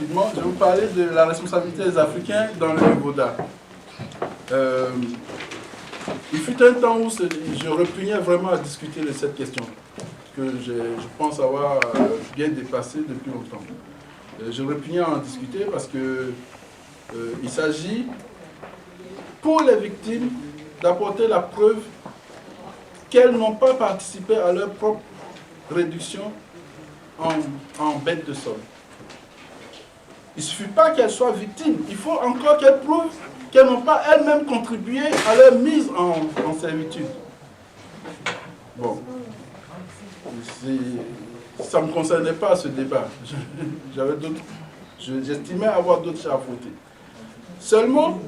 rapidement. Je vais vous parler de la responsabilité des Africains dans le niveau d'art. Il fut un temps où je repugnais vraiment à discuter de cette question, que je pense avoir bien dépassé depuis longtemps. Je repugnais à en discuter parce que il s'agit, pour les victimes, d'apporter la preuve qu'elles n'ont pas participé à leur propre réduction en bêtes de somme. Il ne suffit pas qu'elles soient victimes, il faut encore qu'elles prouvent qu'elles n'ont pas elles-mêmes contribué à leur mise en servitude. Bon, ça ne me concernait pas ce débat. J'estimais avoir d'autres choses à frotter. Seulement,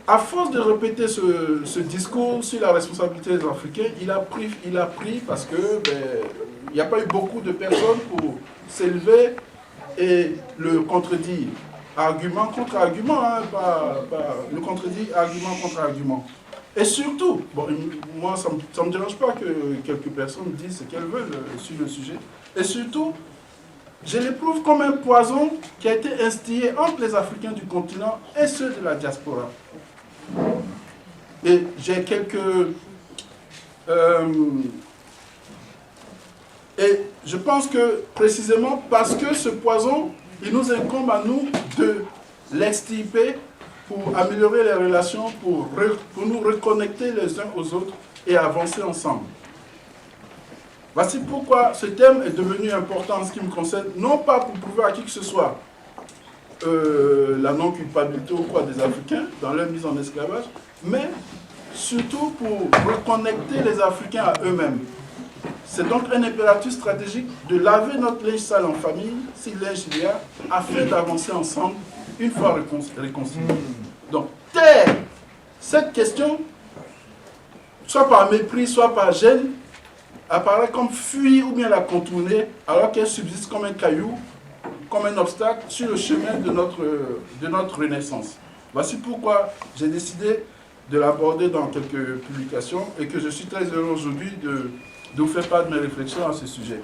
à force de répéter ce discours sur la responsabilité des Africains, il a pris parce que il n'y a pas eu beaucoup de personnes pour s'élever et le contredire. Argument contre argument, hein, le contredire argument contre argument. Et surtout, bon, moi ça ne me dérange pas que quelques personnes disent ce qu'elles veulent sur le sujet. Et surtout, je l'éprouve comme un poison qui a été instillé entre les Africains du continent et ceux de la diaspora. Et j'ai et je pense que précisément parce que ce poison, il nous incombe à nous de l'extirper pour améliorer les relations, pour nous reconnecter les uns aux autres et avancer ensemble. Voici pourquoi ce thème est devenu important en ce qui me concerne, non pas pour prouver à qui que ce soit la non-culpabilité ou quoi des Africains dans leur mise en esclavage, mais surtout pour reconnecter les Africains à eux-mêmes. C'est donc un impératif stratégique de laver notre linge sale en famille, si linge il y a, afin d'avancer ensemble une fois réconciliés. Donc, taire cette question, soit par mépris, soit par gêne, apparaît comme fuir ou bien la contourner, alors qu'elle subsiste comme un caillou, comme un obstacle sur le chemin de notre renaissance. Voici pourquoi j'ai décidé de l'aborder dans quelques publications et que je suis très heureux aujourd'hui de vous faire part de mes réflexions à ce sujet.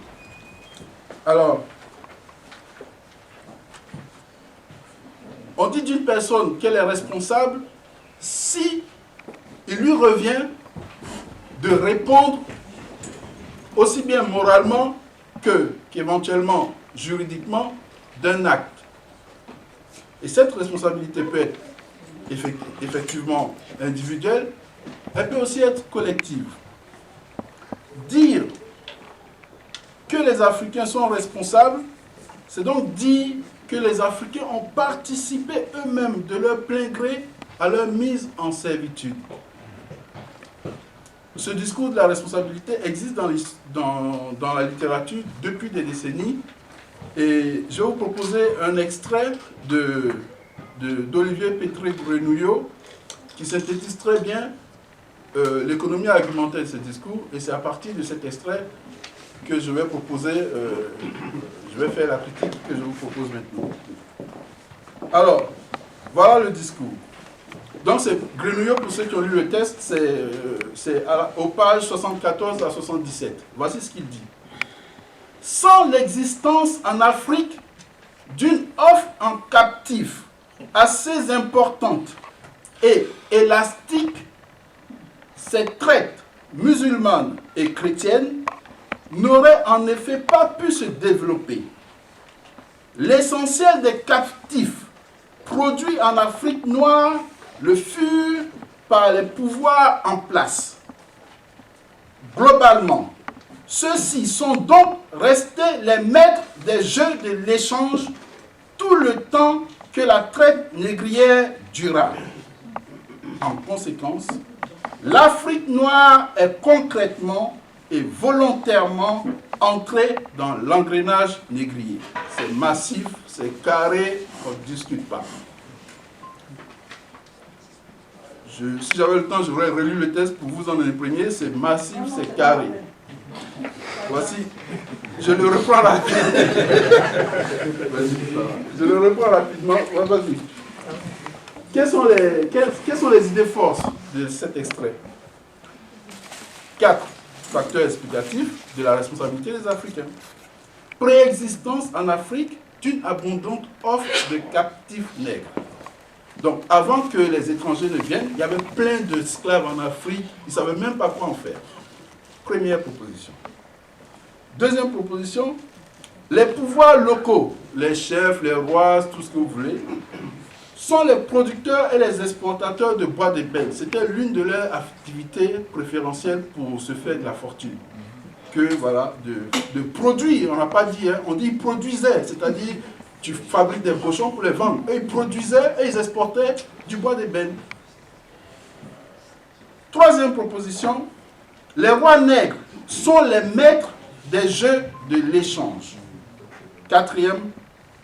Alors, on dit d'une personne qu'elle est responsable si il lui revient de répondre aussi bien moralement qu'éventuellement juridiquement d'un acte. Et cette responsabilité peut être effectivement individuelle, elle peut aussi être collective. Dire que les Africains sont responsables, c'est donc dire que les Africains ont participé eux-mêmes de leur plein gré à leur mise en servitude. Ce discours de la responsabilité existe dans la littérature depuis des décennies et je vais vous proposer un extrait d'Olivier Pétré-Grenouillot qui synthétise très bien l'économie argumentaire de ce discours et c'est à partir de cet extrait que je vais proposer, je vais faire la critique que je vous propose maintenant. Alors, voilà le discours. Donc, c'est Grenouillot, pour ceux qui ont lu le texte, c'est aux pages 74 à 77. Voici ce qu'il dit. Sans l'existence en Afrique d'une offre en captif assez importante et élastique, ces traites musulmanes et chrétiennes n'auraient en effet pas pu se développer. L'essentiel des captifs produits en Afrique noire le furent par les pouvoirs en place. Globalement, ceux-ci sont donc restés les maîtres des jeux de l'échange tout le temps que la traite négrière dura. En conséquence, l'Afrique noire est concrètement et volontairement entrée dans l'engrenage négrier. C'est massif, c'est carré, on ne discute pas. Si j'avais le temps, j'aurais relu le texte pour vous en imprégner. C'est massif, c'est carré. Voici, je le reprends rapidement. Je le reprends rapidement. Vas-y. Quelles sont les idées forces de cet extrait? 4 facteurs explicatifs de la responsabilité des Africains. Préexistence en Afrique une abondante offre de captifs nègres. Donc, avant que les étrangers ne viennent, il y avait plein d'esclaves en Afrique, ils ne savaient même pas quoi en faire. Première proposition. Deuxième proposition, les pouvoirs locaux, les chefs, les rois, tout ce que vous voulez, sont les producteurs et les exportateurs de bois d'ébène. C'était l'une de leurs activités préférentielles pour se faire de la fortune. Que, voilà, de produire, on n'a pas dit, hein, on dit ils produisaient, c'est-à-dire tu fabriques des cochons pour les vendre. Et ils produisaient et ils exportaient du bois d'ébène. Troisième proposition, les rois nègres sont les maîtres des jeux de l'échange. Quatrième,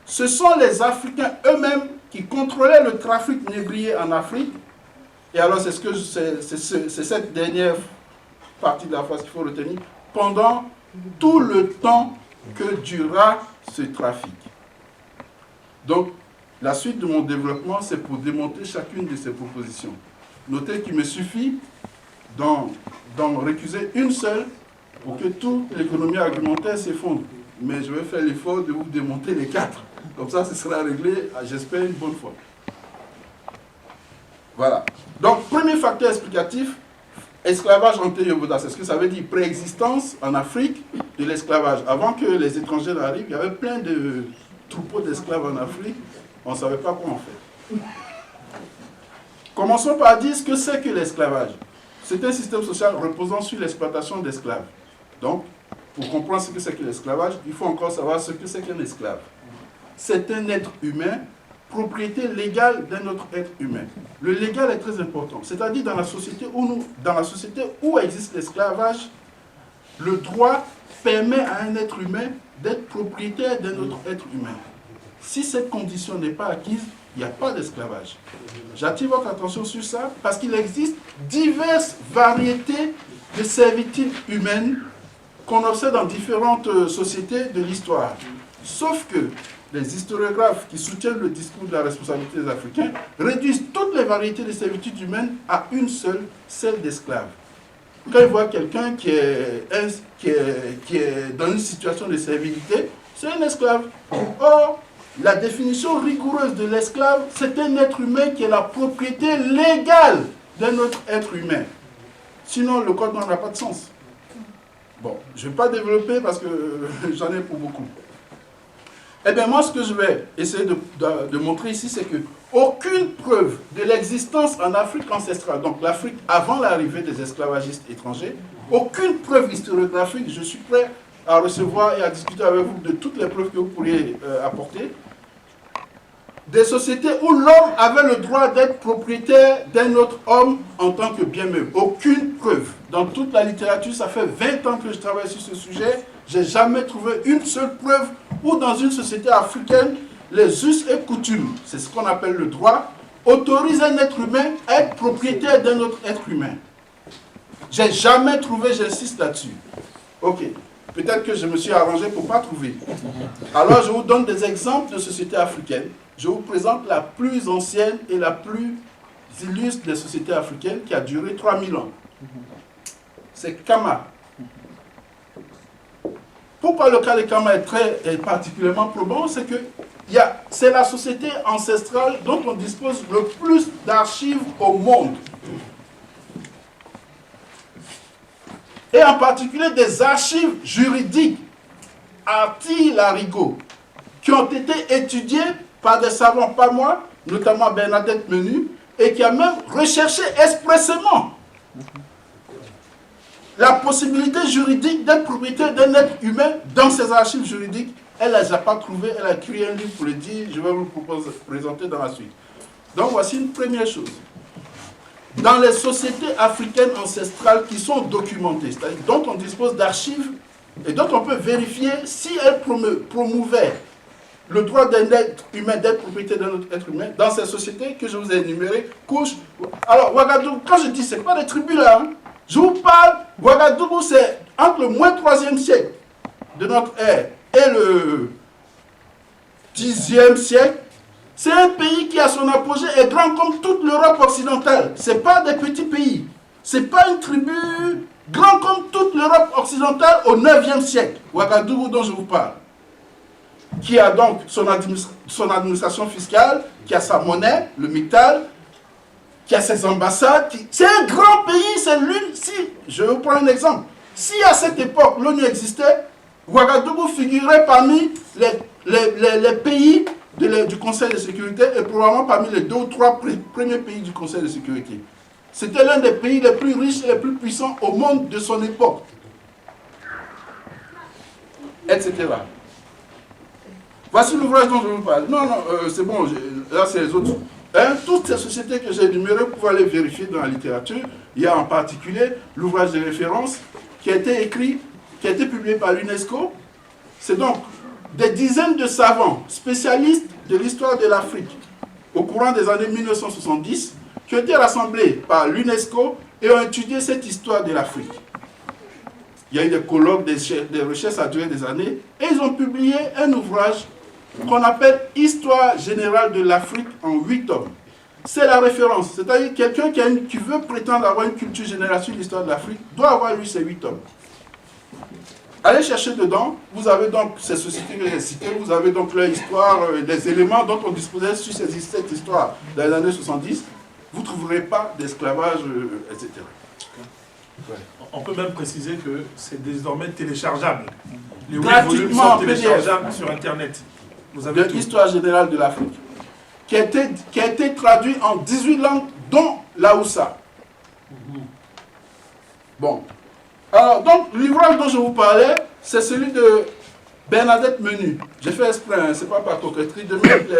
ce sont les Africains eux-mêmes qui contrôlaient le trafic négrier en Afrique. Et alors c'est cette dernière partie de la phrase qu'il faut retenir, pendant tout le temps que dura ce trafic. Donc, la suite de mon développement, c'est pour démontrer chacune de ces propositions. Notez qu'il me suffit d'en récuser une seule pour que toute l'économie argumentaire s'effondre. Mais je vais faire l'effort de vous démonter les 4. Comme ça, ce sera réglé, j'espère, une bonne fois. Voilà. Donc, premier facteur explicatif, esclavage antéyoboda. C'est ce que ça veut dire, préexistence en Afrique de l'esclavage. Avant que les étrangers n'arrivent, il y avait plein de troupeaux d'esclaves en Afrique. On ne savait pas quoi en faire. Commençons par dire ce que c'est que l'esclavage. C'est un système social reposant sur l'exploitation d'esclaves. Donc, pour comprendre ce que c'est que l'esclavage, il faut encore savoir ce que c'est qu'un esclave. C'est un être humain, propriété légale d'un autre être humain. Le légal est très important. C'est-à-dire dans la société où existe l'esclavage, le droit permet à un être humain d'être propriétaire d'un autre être humain. Si cette condition n'est pas acquise, il n'y a pas d'esclavage. J'attire votre attention sur ça parce qu'il existe diverses variétés de servitudes humaines qu'on observe dans différentes sociétés de l'histoire. Sauf que les historiographes qui soutiennent le discours de la responsabilité des Africains réduisent toutes les variétés de servitudes humaines à une seule, celle d'esclave. Quand ils voient quelqu'un qui est dans une situation de servilité, c'est un esclave. Or, la définition rigoureuse de l'esclave, c'est un être humain qui est la propriété légale d'un autre être humain. Sinon, le code n'aura pas de sens. Bon, je ne vais pas développer parce que j'en ai pour beaucoup. Eh bien, moi, ce que je vais essayer de montrer ici, c'est qu'aucune preuve de l'existence en Afrique ancestrale, donc l'Afrique avant l'arrivée des esclavagistes étrangers, aucune preuve historiographique, je suis prêt à recevoir et à discuter avec vous de toutes les preuves que vous pourriez apporter, des sociétés où l'homme avait le droit d'être propriétaire d'un autre homme en tant que bien meuble. Aucune preuve. Dans toute la littérature, ça fait 20 ans que je travaille sur ce sujet, je n'ai jamais trouvé une seule preuve où dans une société africaine, les us et coutumes, c'est ce qu'on appelle le droit, autorisent un être humain à être propriétaire d'un autre être humain. Je n'ai jamais trouvé, j'insiste là-dessus. Ok. Peut-être que je me suis arrangé pour ne pas trouver. Alors, je vous donne des exemples de sociétés africaines. Je vous présente la plus ancienne et la plus illustre des sociétés africaines qui a duré 3000 ans. C'est Kama. Pourquoi le cas de Kama est particulièrement probant, c'est que c'est la société ancestrale dont on dispose le plus d'archives au monde. Et en particulier des archives juridiques à Tille-Larigot, qui ont été étudiées par des savants, pas moi, notamment Bernadette Menu, et qui a même recherché expressément la possibilité juridique d'être propriétaire d'un être humain dans ses archives juridiques. Elle ne les a pas trouvées, elle a écrit un livre pour le dire, je vais vous le présenter dans la suite. Donc voici une première chose. Dans les sociétés africaines ancestrales qui sont documentées, c'est-à-dire dont on dispose d'archives et dont on peut vérifier si elles promouvaient le droit d'un être humain d'être propriétaire d'un autre être humain, dans ces sociétés que je vous ai énumérées, couchent. Alors, Ouagadougou, quand je dis, ce n'est pas des tribus là, hein. Je vous parle, Ouagadougou, c'est entre le moins 3e siècle de notre ère et le 10e siècle. C'est un pays qui, à son apogée, est grand comme toute l'Europe occidentale. Ce n'est pas des petits pays. Ce n'est pas une tribu grand comme toute l'Europe occidentale au 9e siècle. Ouagadougou dont je vous parle. qui a donc son administration fiscale, qui a sa monnaie, le MICTAL, qui a ses ambassades. C'est un grand pays, c'est l'une. Si, je vous prends un exemple. Si à cette époque l'ONU existait, Ouagadougou figurait parmi les pays du Conseil de sécurité et probablement parmi les 2 ou 3 premiers pays du Conseil de sécurité. C'était l'un des pays les plus riches et les plus puissants au monde de son époque. Etc. Voici l'ouvrage dont je vous parle. Non, c'est bon, là c'est les autres. Hein, toutes ces sociétés que j'ai énumérées, vous pouvez aller vérifier dans la littérature. Il y a en particulier l'ouvrage de référence qui a été écrit, qui a été publié par l'UNESCO. C'est donc des dizaines de savants spécialistes de l'histoire de l'Afrique au courant des années 1970 qui ont été rassemblés par l'UNESCO et ont étudié cette histoire de l'Afrique. Il y a eu des colloques, des recherches à durée des années et ils ont publié un ouvrage qu'on appelle Histoire générale de l'Afrique en 8 tomes. C'est la référence, c'est-à-dire quelqu'un qui veut prétendre avoir une culture générale sur l'histoire de l'Afrique doit avoir lu ces 8 tomes. Allez chercher dedans, vous avez donc ces sociétés que j'ai citées, vous avez donc leur histoire, les éléments dont on disposait sur cette histoire dans les années 70, vous ne trouverez pas d'esclavage, etc. Ouais. On peut même préciser que c'est désormais téléchargeable. Les 8 volumes Gratuitement sont téléchargeables sur Internet. Vous avez de l'histoire générale de l'Afrique, qui a été traduit en 18 langues, dont l'Aoussa. Bon. Alors, donc, l'ouvrage dont je vous parlais, c'est celui de Bernadette Menu. J'ai fait exprès, hein, c'est pas par coquetterie, de mettre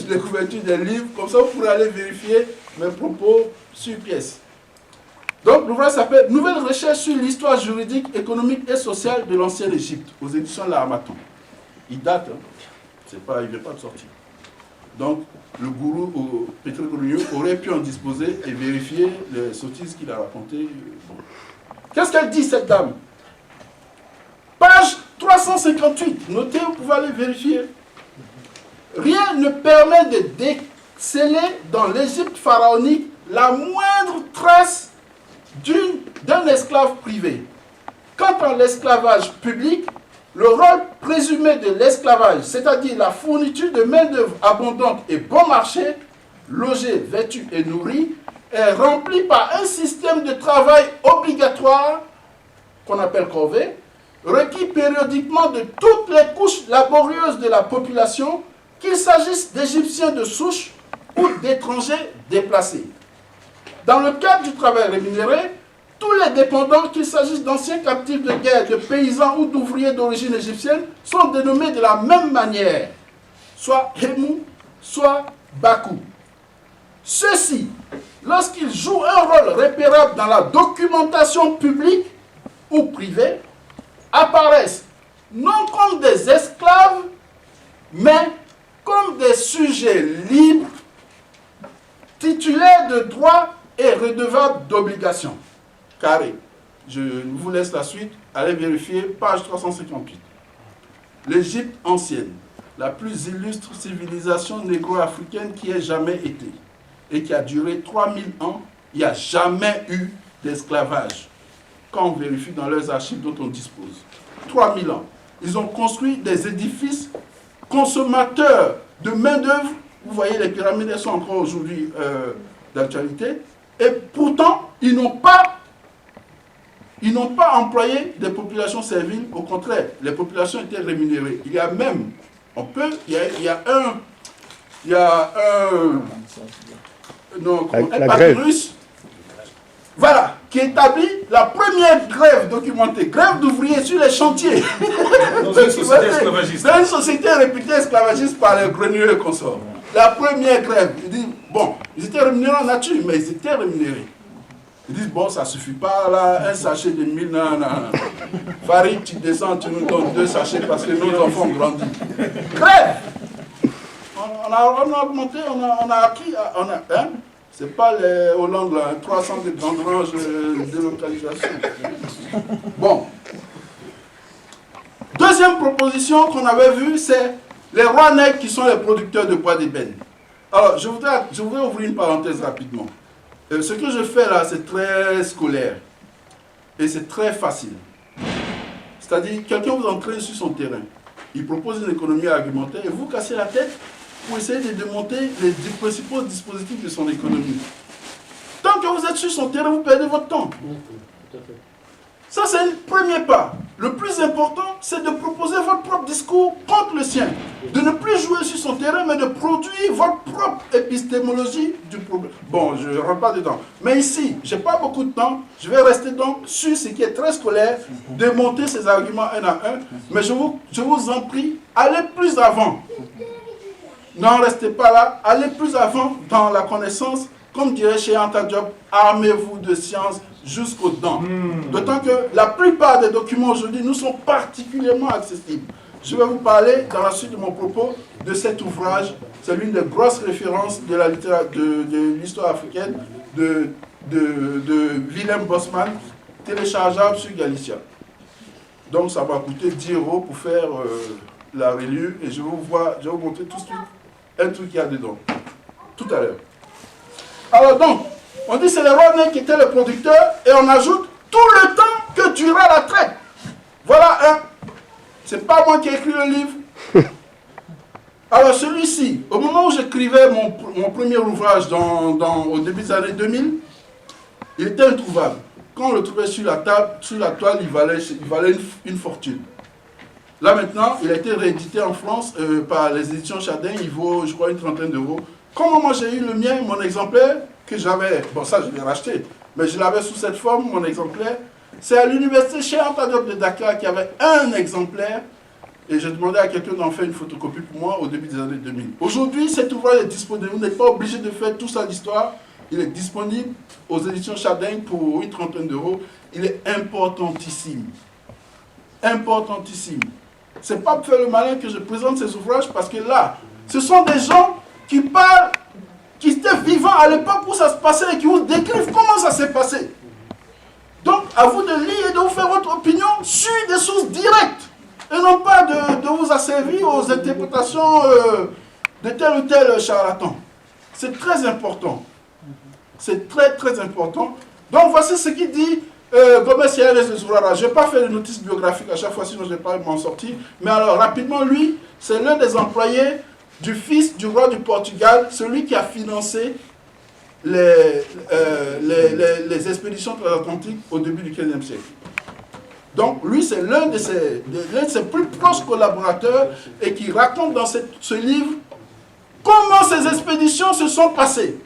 les couvertures des livres, comme ça vous pourrez aller vérifier mes propos sur pièce. Donc, l'ouvrage s'appelle « Nouvelles recherches sur l'histoire juridique, économique et sociale de l'ancienne Égypte » aux éditions L'Harmattan. Il date, hein. Il ne vient pas de sortir. Donc, le gourou Petre Grunion aurait pu en disposer et vérifier les sottises qu'il a racontées. Bon. Qu'est-ce qu'elle dit, cette dame? Page 358. Notez, vous pouvez aller vérifier. Rien ne permet de déceler dans l'Égypte pharaonique la moindre trace d'un esclave privé. Quant à l'esclavage public, le rôle présumé de l'esclavage, c'est-à-dire la fourniture de main-d'œuvre abondante et bon marché, logé, vêtu et nourri, est rempli par un système de travail obligatoire, qu'on appelle corvée, requis périodiquement de toutes les couches laborieuses de la population, qu'il s'agisse d'Égyptiens de souche ou d'étrangers déplacés. Dans le cadre du travail rémunéré, tous les dépendants, qu'il s'agisse d'anciens captifs de guerre, de paysans ou d'ouvriers d'origine égyptienne, sont dénommés de la même manière, soit Hémou, soit Bakou. Ceux-ci, lorsqu'ils jouent un rôle repérable dans la documentation publique ou privée, apparaissent non comme des esclaves, mais comme des sujets libres, titulaires de droits et redevables d'obligations. Carré. Je vous laisse la suite. Allez vérifier, page 358. L'Égypte ancienne, la plus illustre civilisation négro-africaine qui ait jamais été, et qui a duré 3000 ans, il n'y a jamais eu d'esclavage. Quand on vérifie dans leurs archives dont on dispose. 3000 ans. Ils ont construit des édifices consommateurs de main-d'œuvre. Vous voyez, les pyramides, elles sont encore aujourd'hui d'actualité. Et pourtant, ils n'ont pas employé des populations serviles. Au contraire, les populations étaient rémunérées. Il y a même, un papyrus, voilà, qui établit la première grève documentée, grève d'ouvriers sur les chantiers. Dans une société esclavagiste. Dans une société réputée esclavagiste par les greniers et consorts. La première grève, ils disent, bon, ils étaient rémunérés en nature, mais ils étaient rémunérés. Ils disent, bon, ça ne suffit pas, là, un sachet de 1000, non. Farid, tu descends, tu nous donnes 2 sachets parce que nos enfants grandissent. Grève! On a augmenté, on a acquis, hein? C'est pas les Hollande, là, 300 de grandes ranges de délocalisation. Bon. Deuxième proposition qu'on avait vue, c'est les rois nègres qui sont les producteurs de bois d'ébène. Alors, je voudrais ouvrir une parenthèse rapidement. Ce que je fais là, c'est très scolaire. Et c'est très facile. C'est-à-dire, quelqu'un vous entraîne sur son terrain. Il propose une économie argumentée et vous cassez la tête pour essayer de démonter les principaux dispositifs de son économie. Tant que vous êtes sur son terrain, vous perdez votre temps. Ça, c'est le premier pas. Le plus important, c'est de proposer votre propre discours contre le sien. De ne plus jouer sur son terrain, mais de produire votre propre épistémologie du problème. Bon, je ne rentre pas dedans. Mais ici, je n'ai pas beaucoup de temps. Je vais rester donc sur ce qui est très scolaire, démonter ces arguments un à un. Mais je vous en prie, allez plus avant. N'en restez pas là. Allez plus avant dans la connaissance. Comme dirait chez Anta Diop, armez-vous de science jusqu'aux dents. D'autant que la plupart des documents aujourd'hui nous sont particulièrement accessibles. Je vais vous parler, dans la suite de mon propos, de cet ouvrage. C'est l'une des grosses références de la littérature, de l'histoire africaine, de Willem Bosman, téléchargeable sur Galicia. Donc ça va coûter 10 € pour faire la revue, et je vais vous montrer tout de suite un truc qu'il y a dedans, tout à l'heure. Alors donc, on dit que c'est le roi Né qui était le producteur, et on ajoute tout le temps que dura la traite. Voilà un. C'est pas moi qui ai écrit le livre. Alors celui-ci, au moment où j'écrivais mon premier ouvrage au début des années 2000, il était introuvable. Quand on le trouvait sur la toile, il valait une fortune. Là maintenant, il a été réédité en France par les éditions Chardin, il vaut, je crois, une trentaine d'euros. Comment moi j'ai eu le mien, mon exemplaire, que j'avais, bon ça je l'ai racheté, mais je l'avais sous cette forme, mon exemplaire, c'est à l'université chez Anta Diop de Dakar qui avait un exemplaire, et j'ai demandé à quelqu'un d'en faire une photocopie pour moi au début des années 2000. Aujourd'hui, cet ouvrage est disponible, vous n'êtes pas obligé de faire tout ça d'histoire, il est disponible aux éditions Chardin pour une trentaine d'euros, il est importantissime. Importantissime. C'est pas pour faire le malin que je présente ces ouvrages, parce que là, ce sont des gens qui parlent, qui étaient vivants à l'époque où ça se passait et qui vous décrivent comment ça s'est passé. Donc, à vous de lire et de vous faire votre opinion sur des sources directes et non pas de vous asservir aux interprétations de tel ou tel charlatan. C'est très important. C'est très très important. Donc, voici ce qu'il dit Gomes Yael de Zurara. Je ne vais pas faire de notice biographique à chaque fois, sinon je ne vais pas m'en sortir. Mais alors, rapidement, lui, c'est l'un des employés du fils du roi du Portugal, celui qui a financé les expéditions transatlantiques au début du XVe siècle. Donc, lui, c'est l'un de ses plus proches collaborateurs et qui raconte dans ce livre comment ces expéditions se sont passées.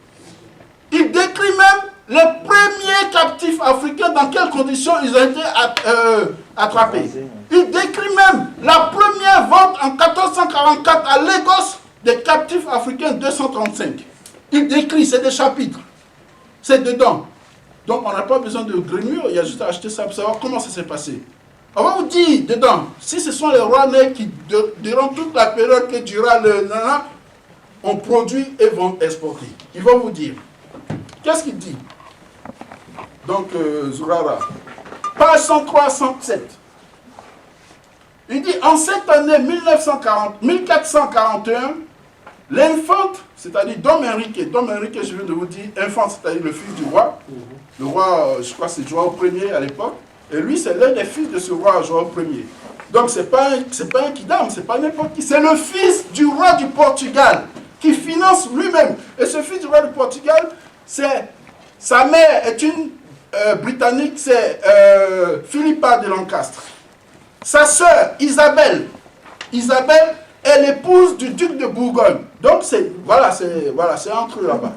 Il décrit même les premiers captifs africains, dans quelles conditions ils ont été attrapés. Il décrit même la première vente en 1444 à Lagos des captifs africains 235. Il décrit, c'est des chapitres. C'est dedans. Donc on n'a pas besoin de grémure, il y a juste à acheter ça pour savoir comment ça s'est passé. On va vous dire dedans, si ce sont les rois nègres qui, durant toute la période que durera le nana, ont produit et vont exporter. Il va vous dire. Qu'est-ce qu'il dit? Donc, Zurara, page 103-107. Il dit, en cette année 1441, l'infante, c'est-à-dire Dom Henrique, je viens de vous dire, infant, c'est-à-dire le fils du roi, le roi, je crois que c'est Joao Ier à l'époque, et lui, c'est l'un des fils de ce roi, Joao Ier. Donc, c'est pas un kidam, c'est pas n'importe qui, c'est le fils du roi du Portugal, qui finance lui-même. Et ce fils du roi du Portugal, sa mère est une britannique, c'est Philippa de Lancastre. Sa sœur, Isabelle est l'épouse du duc de Bourgogne. Donc, c'est entre eux là-bas.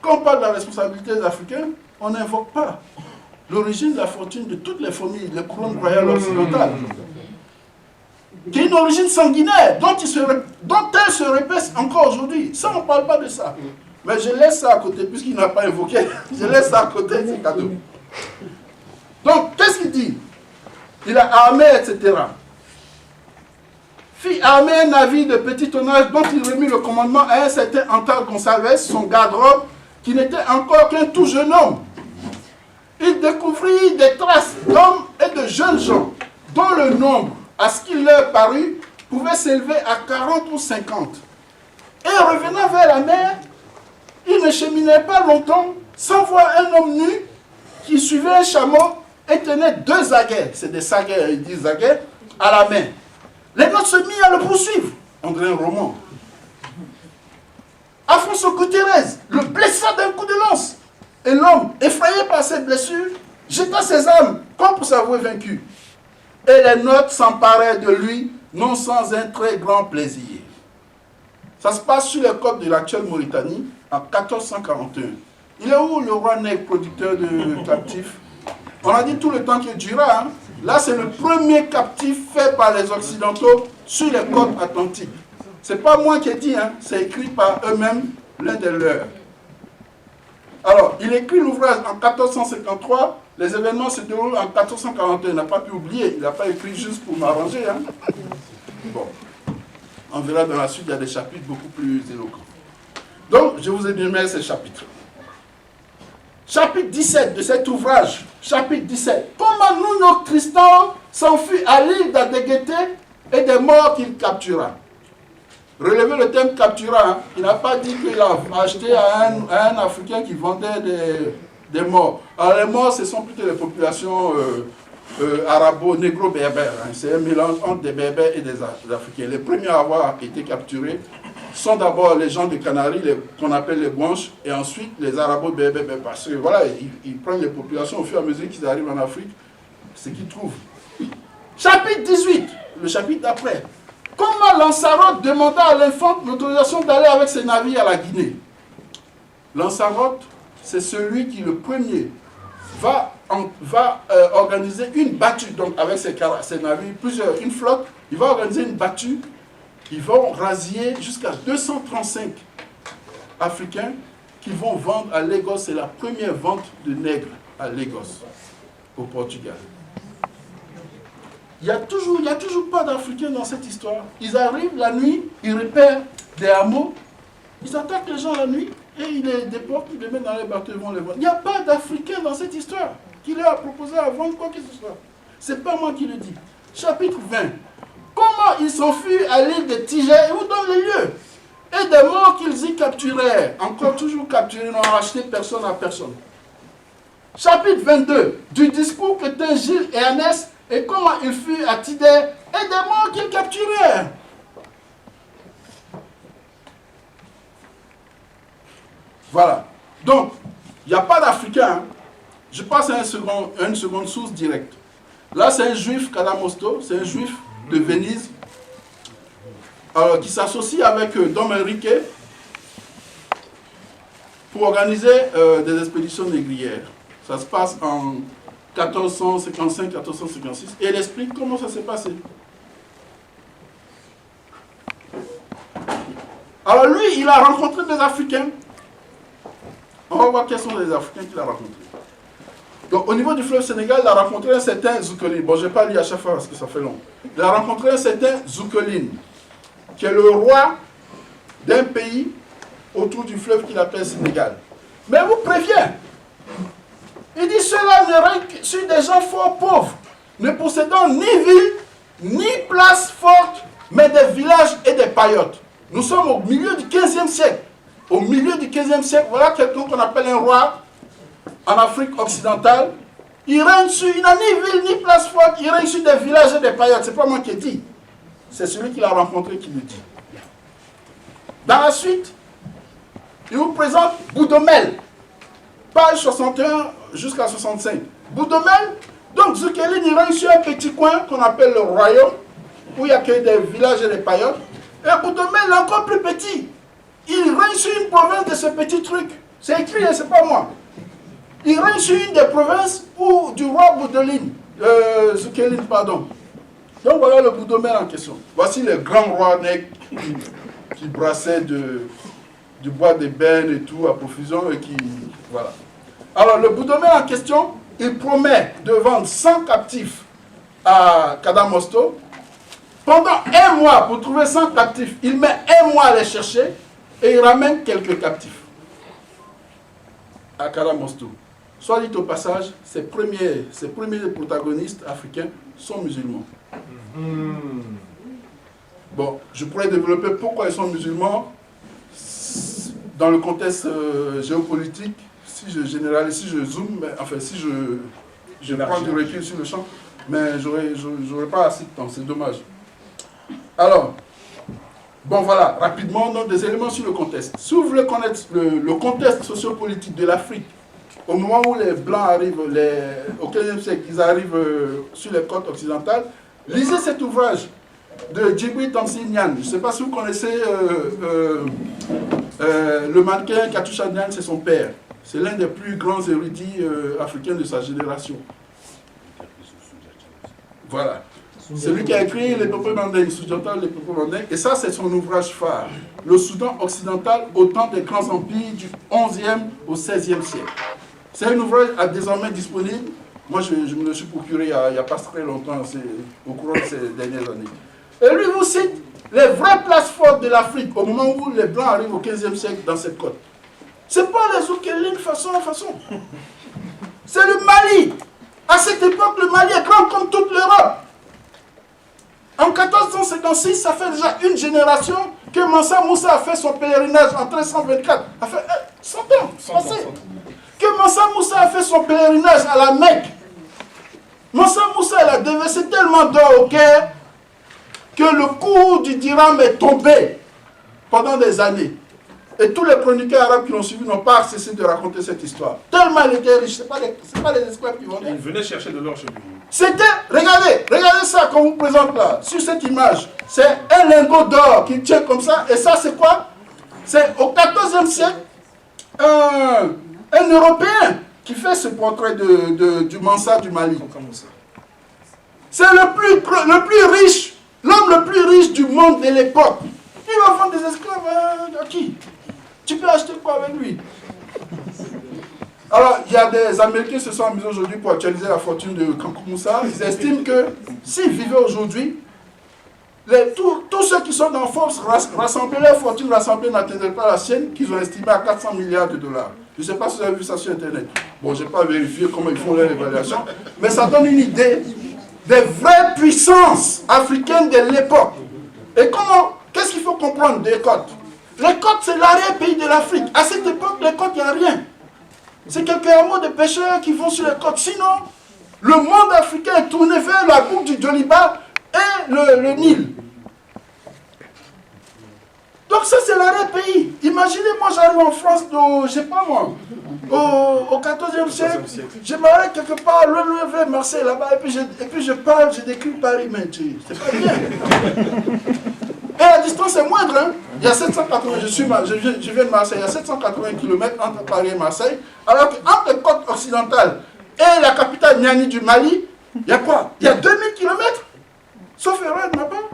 Quand on parle de la responsabilité des Africains, on n'invoque pas l'origine de la fortune de toutes les familles, les couronnes royales occidentales, qui est une origine sanguinaire, dont elle se répète encore aujourd'hui. Ça, on ne parle pas de ça. Mais je laisse ça à côté, puisqu'il n'a pas évoqué. Je laisse ça à côté, c'est cadeau. Donc, qu'est-ce qu'il dit? Il a armé, etc. Fit armer un navire de petit tonnage dont il remit le commandement à un certain Antal Gonçalves, son garde-robe, qui n'était encore qu'un tout jeune homme. Il découvrit des traces d'hommes et de jeunes gens, dont le nombre, à ce qu'il leur parut, pouvait s'élever à 40 ou 50. Et revenant vers la mer, il ne cheminait pas longtemps sans voir un homme nu qui suivait un chameau et tenait 2 aguets, c'est des saguets, ils disent aguets, à la main. Les nôtres se mirent à le poursuivre. On dirait un roman. Afonso Gutiérrez le blessa d'un coup de lance. Et l'homme, effrayé par ses blessures, jeta ses armes comme pour s'avouer vaincu. Et les nôtres s'emparaient de lui, non sans un très grand plaisir. Ça se passe sur les côtes de l'actuelle Mauritanie, en 1441. Il est où le roi nègre, producteur de captifs? On a dit tout le temps qu'il dura. Hein? Là, c'est le premier captif fait par les Occidentaux sur les côtes atlantiques. Ce n'est pas moi qui ai dit, hein? C'est écrit par eux-mêmes, l'un des leurs. Alors, il écrit l'ouvrage en 1453, les événements se déroulent en 1441. Il n'a pas pu oublier, il n'a pas écrit juste pour m'arranger. Hein? Bon, on verra dans la suite, il y a des chapitres beaucoup plus éloquents. Donc, je vous ai énuméré ces chapitres. Chapitre 17 de cet ouvrage, chapitre 17. Comment nous, nos Tristan, s'enfuit à l'île d'Adéguété et des morts qu'il captura. Relevez le thème captura. Hein. Il n'a pas dit qu'il a acheté à un Africain qui vendait des morts. Alors les morts, ce sont plutôt les populations arabo-négro-berbères. Hein. C'est un mélange entre des berbères et des Africains. Les premiers à avoir été capturés sont d'abord les gens des Canaries, qu'on appelle les Blanches, et ensuite les arabo-berbères, parce que voilà, ils prennent les populations au fur et à mesure qu'ils arrivent en Afrique, ce qu'ils trouvent. Chapitre 18, le chapitre d'après. Comment Lanzarote demanda à l'infante l'autorisation d'aller avec ses navires à la Guinée? Lanzarote, c'est celui qui, le premier, va organiser une battue, donc avec ses navires, une flotte, il va organiser une battue. Ils vont rasier jusqu'à 235 Africains qui vont vendre à Lagos. C'est la première vente de nègres à Lagos, au Portugal. Il n'y a toujours pas d'Africains dans cette histoire. Ils arrivent la nuit, ils repèrent des hameaux, ils attaquent les gens la nuit et ils les déportent, ils les mettent dans les bateaux, ils vont les vendre. Il n'y a pas d'Africains dans cette histoire qui leur a proposé à vendre quoi que ce soit. Ce n'est pas moi qui le dis. Chapitre 20. Comment ils s'enfuient à l'île de Tiger et où donne les lieux? Et des morts qu'ils y capturèrent. Encore toujours capturés, n'ont racheté personne à personne. Chapitre 22. Du discours que tinrent Gilles et Ernest et comment ils fuient à Tider et des morts qu'ils capturèrent. Voilà. Donc, il n'y a pas d'Africain. Hein. Je passe à une seconde source directe. Là, c'est un juif, Cadamosto, c'est un juif de Venise, qui s'associe avec Dom Enrique pour organiser des expéditions négrières. Ça se passe en 1455-1456 et elle explique comment ça s'est passé. Alors lui, il a rencontré des Africains. On va voir quels sont les Africains qu'il a rencontrés. Donc, au niveau du fleuve Sénégal, il a rencontré un certain Zoukeline. Bon, je ne vais pas lire à chaque fois parce que ça fait long. Il a rencontré un certain Zoukeline, qui est le roi d'un pays autour du fleuve qu'il appelle Sénégal. Mais il vous prévient. Il dit, cela ne règne que sur des gens fort pauvres, ne possédant ni ville, ni place forte, mais des villages et des paillotes. Nous sommes au milieu du 15e siècle. Au milieu du 15e siècle, voilà quelqu'un qu'on appelle un roi en Afrique occidentale. Il règne sur, il n'a ni ville ni place forte, il règne sur des villages et des paillotes. Ce n'est pas moi qui ai dit. C'est celui qu'il a rencontré qui le dit. Dans la suite, il vous présente Boudomel, page 61 jusqu'à 65. Boudomel, donc Zoukeline, il règne sur un petit coin qu'on appelle le royaume, où il n'y a que des villages et des paillotes. Et Boudomel est encore plus petit. Il règne sur une province de ce petit truc. C'est écrit, c'est pas moi. Il règne sur une des provinces du roi Boudoline, Zoukeline, pardon. Donc voilà le Boudomel en question. Voici le grand roi nègre qui brassait du bois d'ébène et tout à profusion et qui... Voilà. Alors le Boudomel en question, il promet de vendre 100 captifs à Cadamosto. Pendant un mois, pour trouver 100 captifs, il met un mois à les chercher et il ramène quelques captifs à Cadamosto. Soit dit au passage, ses premiers protagonistes africains sont musulmans. Bon, je pourrais développer pourquoi ils sont musulmans dans le contexte géopolitique, si je généralise, si je zoome, mais, enfin si je prends du recul sur le champ, mais j'aurais pas assez de temps, c'est dommage. Alors, bon voilà, rapidement, donc, des éléments sur le contexte. Si vous voulez connaître le contexte sociopolitique de l'Afrique, au moment où les Blancs arrivent, au XVe siècle, ils arrivent sur les côtes occidentales, lisez cet ouvrage de Djibril Tamsir Niane. Je ne sais pas si vous connaissez le mannequin Katusha Niane, c'est son père. C'est l'un des plus grands érudits africains de sa génération. Voilà. C'est lui qui a écrit les peuples mandingues, les peuples mandingues, et ça c'est son ouvrage phare. Le Soudan occidental au temps des grands empires du 11e au 16e siècle. C'est un ouvrage désormais disponible. Moi je me le suis procuré il n'y a pas très longtemps, au cours de ces dernières années. Et lui vous cite les vraies places fortes de l'Afrique au moment où les Blancs arrivent au 15e siècle dans cette côte. C'est pas les Oukélines façon. C'est le Mali. À cette époque, le Mali est grand comme toute l'Europe. En 1456, ça fait déjà une génération que Mansa Moussa a fait son pèlerinage en 1324. Ça fait 100 ans passé. Que Mansa Moussa a fait son pèlerinage à la Mecque. Mansa Moussa, il a déversé tellement d'or au Caire que le cours du dirham est tombé pendant des années. Et tous les chroniqueurs arabes qui l'ont suivi n'ont pas cessé de raconter cette histoire. Tellement il était riche, ce n'est pas les esclaves qui vendaient. Il venait chercher de l'or chez lui. C'était, regardez ça qu'on vous présente là, sur cette image. C'est un lingot d'or qui tient comme ça. Et ça, c'est quoi? C'est au XIVe siècle, un Européen qui fait ce portrait du Mansa du Mali. C'est le plus riche, l'homme le plus riche du monde de l'époque. Il va vendre des esclaves à qui? Tu peux acheter quoi avec lui? Alors, il y a des Américains qui se sont amusés aujourd'hui pour actualiser la fortune de Kankou Moussa. Ils estiment que s'ils vivaient aujourd'hui, tous ceux qui sont dans Forbes, rassembler leur fortune, n'atteindrait pas la sienne, qu'ils ont estimé à 400 milliards de dollars. Je ne sais pas si vous avez vu ça sur Internet. Bon, je n'ai pas vérifié comment ils font leur évaluation, mais ça donne une idée des vraies puissances africaines de l'époque. Et qu'est-ce qu'il faut comprendre des côtes? Les côtes, c'est l'arrière-pays de l'Afrique. À cette époque, les côtes, il n'y a rien. C'est quelques hameaux de pêcheurs qui vont sur les côtes. Sinon, le monde africain est tourné vers la boucle du Djoliba et le Nil. Donc ça, c'est l'arrière-pays. Imaginez, moi, j'arrive en France, je ne sais pas moi, au XIVe siècle, je m'arrête quelque part, le Marseille là-bas, et puis je parle, je décris Paris, mais c'est pas bien. Et la distance est moindre, hein. Il y a 780, je viens de Marseille, il y a 780 km entre Paris et Marseille, alors qu'entre les côtes occidentales et la capitale Niani du Mali, il y a quoi? Il y a 2000 km, sauf erreur de ma part.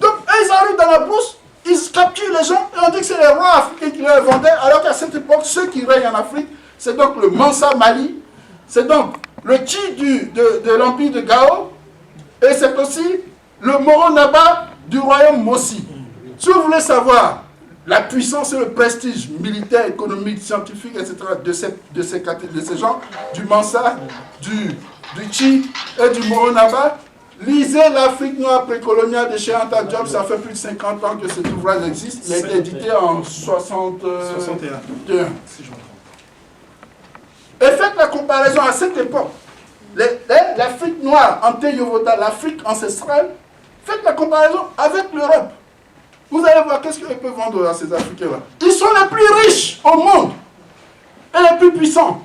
Donc, ils arrivent dans la brousse, ils capturent les gens, et on dit que c'est les rois africains qui leur vendaient, alors qu'à cette époque, ceux qui règnent en Afrique, c'est donc le Mansa Mali, c'est donc le Tchi de l'empire de Gao, et c'est aussi le Moro Naba du royaume Mossi. Si vous voulez savoir la puissance et le prestige militaire, économique, scientifique, etc. de ces gens, du Mansa, du Tchi et du Moro Naba, lisez l'Afrique noire précoloniale de Cheikh Anta Diop, ça fait plus de 50 ans que cet ouvrage existe. Il a été édité en 61. Si je me trompe. Et faites la comparaison à cette époque. L'Afrique noire, anté-Yovota, l'Afrique ancestrale, faites la comparaison avec l'Europe. Vous allez voir qu'est-ce qu'ils peuvent vendre à ces Africains-là. Ils sont les plus riches au monde et les plus puissants.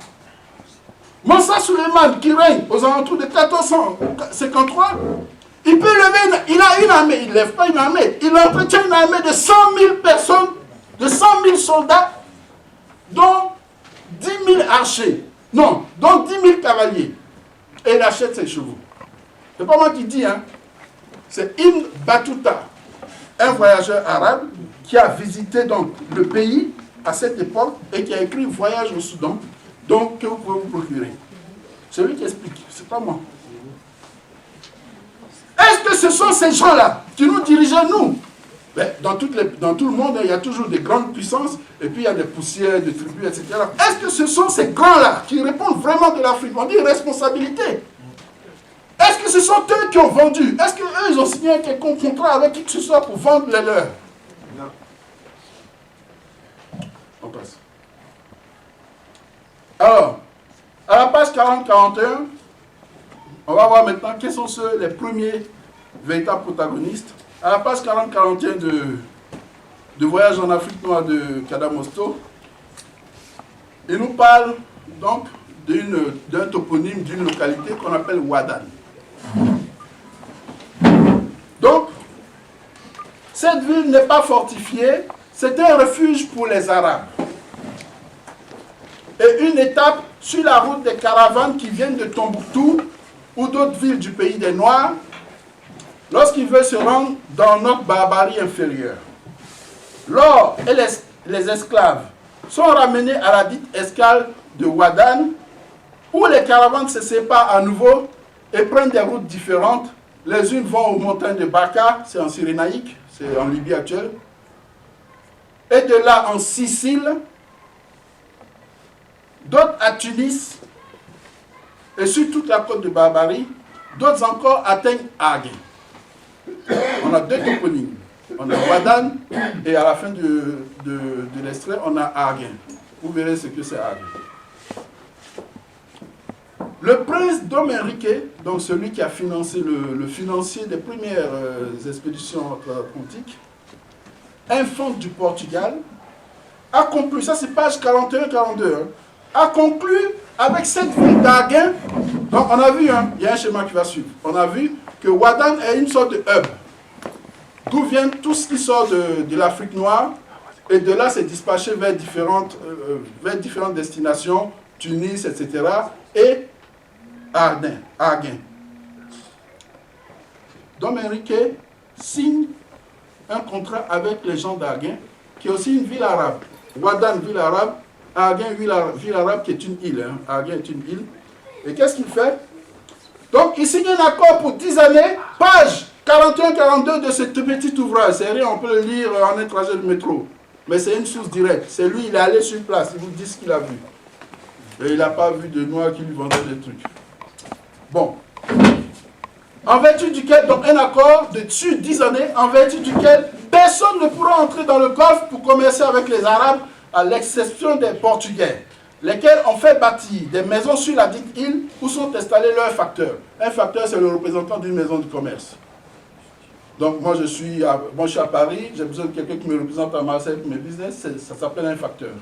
Mansa Suleiman, qui règne aux alentours de 1453, il peut lever, il a une armée, il ne lève pas une armée, il entretient une armée de 100 000 personnes, de 100 000 soldats, dont 10 000 archers, non, dont 10 000 cavaliers. Et il achète ses chevaux. C'est pas moi qui dis, hein. C'est Ibn Battuta, un voyageur arabe qui a visité donc le pays à cette époque et qui a écrit Voyage au Soudan, donc que vous pouvez vous procurer. C'est lui qui explique, c'est pas moi. Est-ce que ce sont ces gens-là qui nous dirigeaient, nous? Ben, dans tout le monde, il y a toujours des grandes puissances, et puis il y a des poussières, des tribus, etc. Est-ce que ce sont ces grands-là qui répondent vraiment de l'Afrique? On dit responsabilité. Est-ce que ce sont eux qui ont vendu? Est-ce qu'eux, ils ont signé un quelconque contrat avec qui que ce soit pour vendre les leurs? Non. On passe. Alors, à la page 40-41, on va voir maintenant quels sont les premiers véritable protagoniste. À la page 40-41 de Voyage en Afrique noire de Kadamosto, il nous parle donc d'un toponyme d'une localité qu'on appelle Wadan. Donc, cette ville n'est pas fortifiée, c'est un refuge pour les Arabes. Et une étape sur la route des caravanes qui viennent de Tombouctou ou d'autres villes du pays des Noirs, lorsqu'ils veulent se rendre dans notre barbarie inférieure. L'or et les esclaves sont ramenés à la dite escale de Wadan, où les caravanes se séparent à nouveau et prennent des routes différentes. Les unes vont aux montagnes de Baka, c'est en Cyrénaïque, c'est en Libye actuelle, et de là en Sicile, d'autres à Tunis, et sur toute la côte de Barbarie, d'autres encore atteignent Agen. On a deux toponymes. On a Wadan, et à la fin de l'extrait, on a Agen. Vous verrez ce que c'est Agen. Le prince Dom Henrique, donc celui qui a financé le financier des premières expéditions atlantiques, infant du Portugal, a conclu, ça c'est page 41-42, a conclu avec cette ville d'Agen. Donc on a vu, il y a un schéma qui va suivre, on a vu que Wadan est une sorte de hub, d'où vient tout ce qui sort de l'Afrique noire, et de là c'est dispatché vers différentes destinations, Tunis, etc., et Agen. Dom Henrique signe un contrat avec les gens d'Agen, qui est aussi une ville arabe. Wadan, ville arabe, Agen, ville arabe, qui est une île. Agen est une île. Et qu'est-ce qu'il fait? Donc, il signe un accord pour 10 années, page 41-42 de ce petit ouvrage. C'est rien, on peut le lire en un trajet de métro. Mais c'est une source directe. C'est lui, il est allé sur place, il vous dit ce qu'il a vu. Et il n'a pas vu de noirs qui lui vendaient des trucs. Bon. En vertu duquel, donc un accord de dessus 10 années, en vertu duquel personne ne pourra entrer dans le golfe pour commercer avec les Arabes, à l'exception des Portugais, lesquels ont fait bâtir des maisons sur la dite île où sont installés leurs facteurs. Un facteur, c'est le représentant d'une maison de commerce. Donc moi je suis à Paris, j'ai besoin de quelqu'un qui me représente à Marseille pour mes business, ça s'appelle un facteur.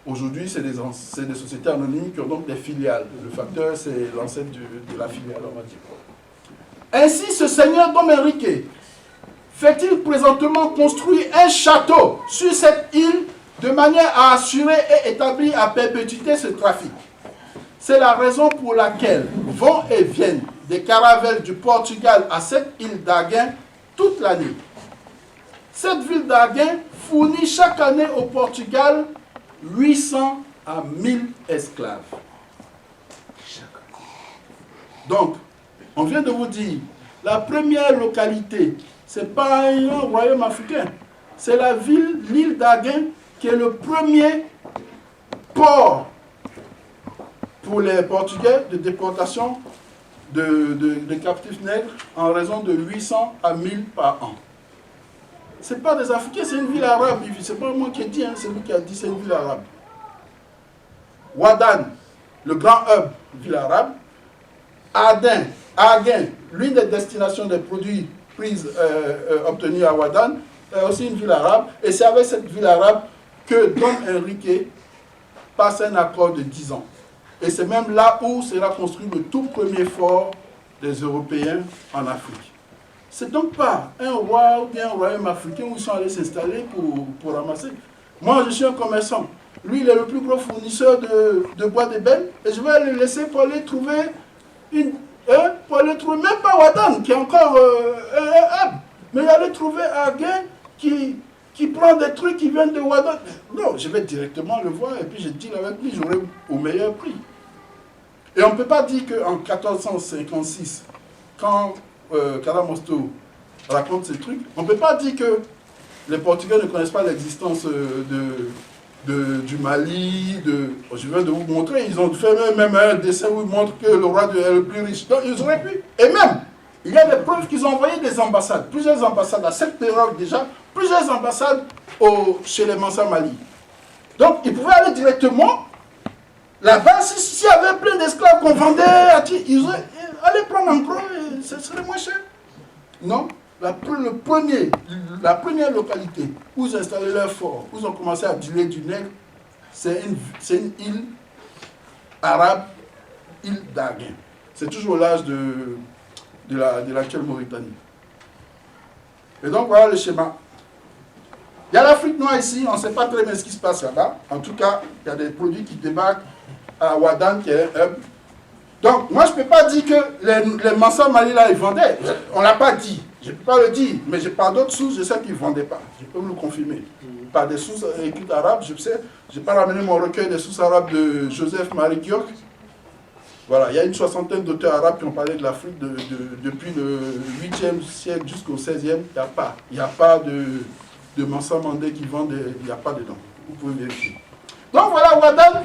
Aujourd'hui, c'est des sociétés anonymes qui ont donc des filiales. Le facteur, c'est l'ancêtre de la filiale, on va dire. Ainsi, ce seigneur Dom Henrique fait-il présentement construire un château sur cette île de manière à assurer et établir à perpétuité ce trafic. C'est la raison pour laquelle vont et viennent des caravelles du Portugal à cette île d'Agen toute l'année. Cette ville d'Agen fournit chaque année au Portugal 800 à 1000 esclaves. Donc, on vient de vous dire, la première localité, ce n'est pas un royaume africain, c'est la ville, l'île d'Agen, qui est le premier port pour les Portugais de déportation de captifs nègres en raison de 800 à 1000 par an. Ce n'est pas des Africains, c'est une ville arabe. Ce n'est pas moi qui ai dit, c'est lui qui a dit c'est une ville arabe. Wadan, le grand hub, ville arabe. Agen, l'une des destinations des produits obtenus à Wadan, est aussi une ville arabe. Et c'est avec cette ville arabe que Dom Henrique passe un accord de 10 ans. Et c'est même là où sera construit le tout premier fort des Européens en Afrique. C'est donc pas un roi ou bien un royaume africain où ils sont allés s'installer pour ramasser. Moi, je suis un commerçant. Lui, il est le plus gros fournisseur de bois d'ébène. Et je vais le laisser pour aller trouver même pas Wadan, qui est encore un hub. Mais aller trouver Agen qui prend des trucs qui viennent de Wadan. Non, je vais directement le voir et puis je deal avec lui, j'aurai au meilleur prix. Et on ne peut pas dire qu'en 1456, quand Kadamosto raconte ces trucs, on ne peut pas dire que les Portugais ne connaissent pas l'existence du Mali. Je viens de vous montrer, ils ont fait même un dessin où ils montrent que le roi est le plus riche. Donc ils auraient pu. Et même, il y a des preuves qu'ils ont envoyé des ambassades, plusieurs ambassades à cette période déjà, plusieurs ambassades chez les Mansa Mali. Donc ils pouvaient aller directement Là-bas, s'il y avait plein d'esclaves qu'on vendait, ils allaient prendre en gros et ce serait moins cher. Non, la première localité où ils ont installé leur fort, où ils ont commencé à dealer du nègre, c'est une île arabe, île d'Arguin. C'est toujours au large de l'actuelle Mauritanie. Et donc voilà le schéma. Il y a l'Afrique noire ici, on ne sait pas très bien ce qui se passe là-bas. En tout cas, il y a des produits qui débarquent à Ouadane, qui est un hub. Donc, moi, je ne peux pas dire que les Mansa Mali, là, ils vendaient. On ne l'a pas dit. Je ne peux pas le dire. Mais par d'autres sources, je sais qu'ils ne vendaient pas. Je peux vous le confirmer. Par des sources écrites arabes, je sais. Je n'ai pas ramené mon recueil des sources arabes de Joseph Marie Diok. Voilà, il y a une soixantaine d'auteurs arabes qui ont parlé de l'Afrique depuis le 8e siècle jusqu'au 16e. Il n'y a pas de Mansa Mandé qui vendent, il n'y a pas dedans. Vous pouvez vérifier. Donc voilà Ouadane.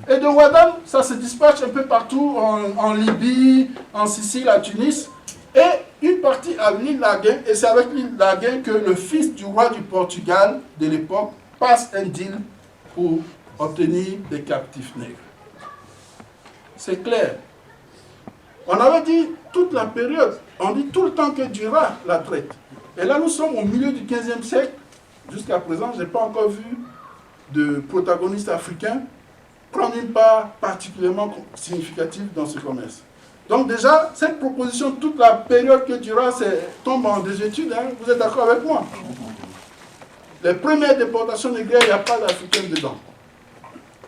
Et de Ouadane, ça se dispatche un peu partout, en Libye, en Sicile, à Tunis. Et une partie à l'île d'Aguin. Et c'est avec l'île d'Aguin que le fils du roi du Portugal de l'époque passe un deal pour obtenir des captifs nègres. C'est clair. On avait dit toute la période, on dit tout le temps que durera la traite. Et là, nous sommes au milieu du 15e siècle. Jusqu'à présent, je n'ai pas encore vu de protagonistes africains prendre une part particulièrement significative dans ce commerce. Donc déjà, cette proposition, toute la période que durera, tombe en désuétude. Hein, vous êtes d'accord avec moi? Les premières déportations négrières, il n'y a pas d'Africains dedans.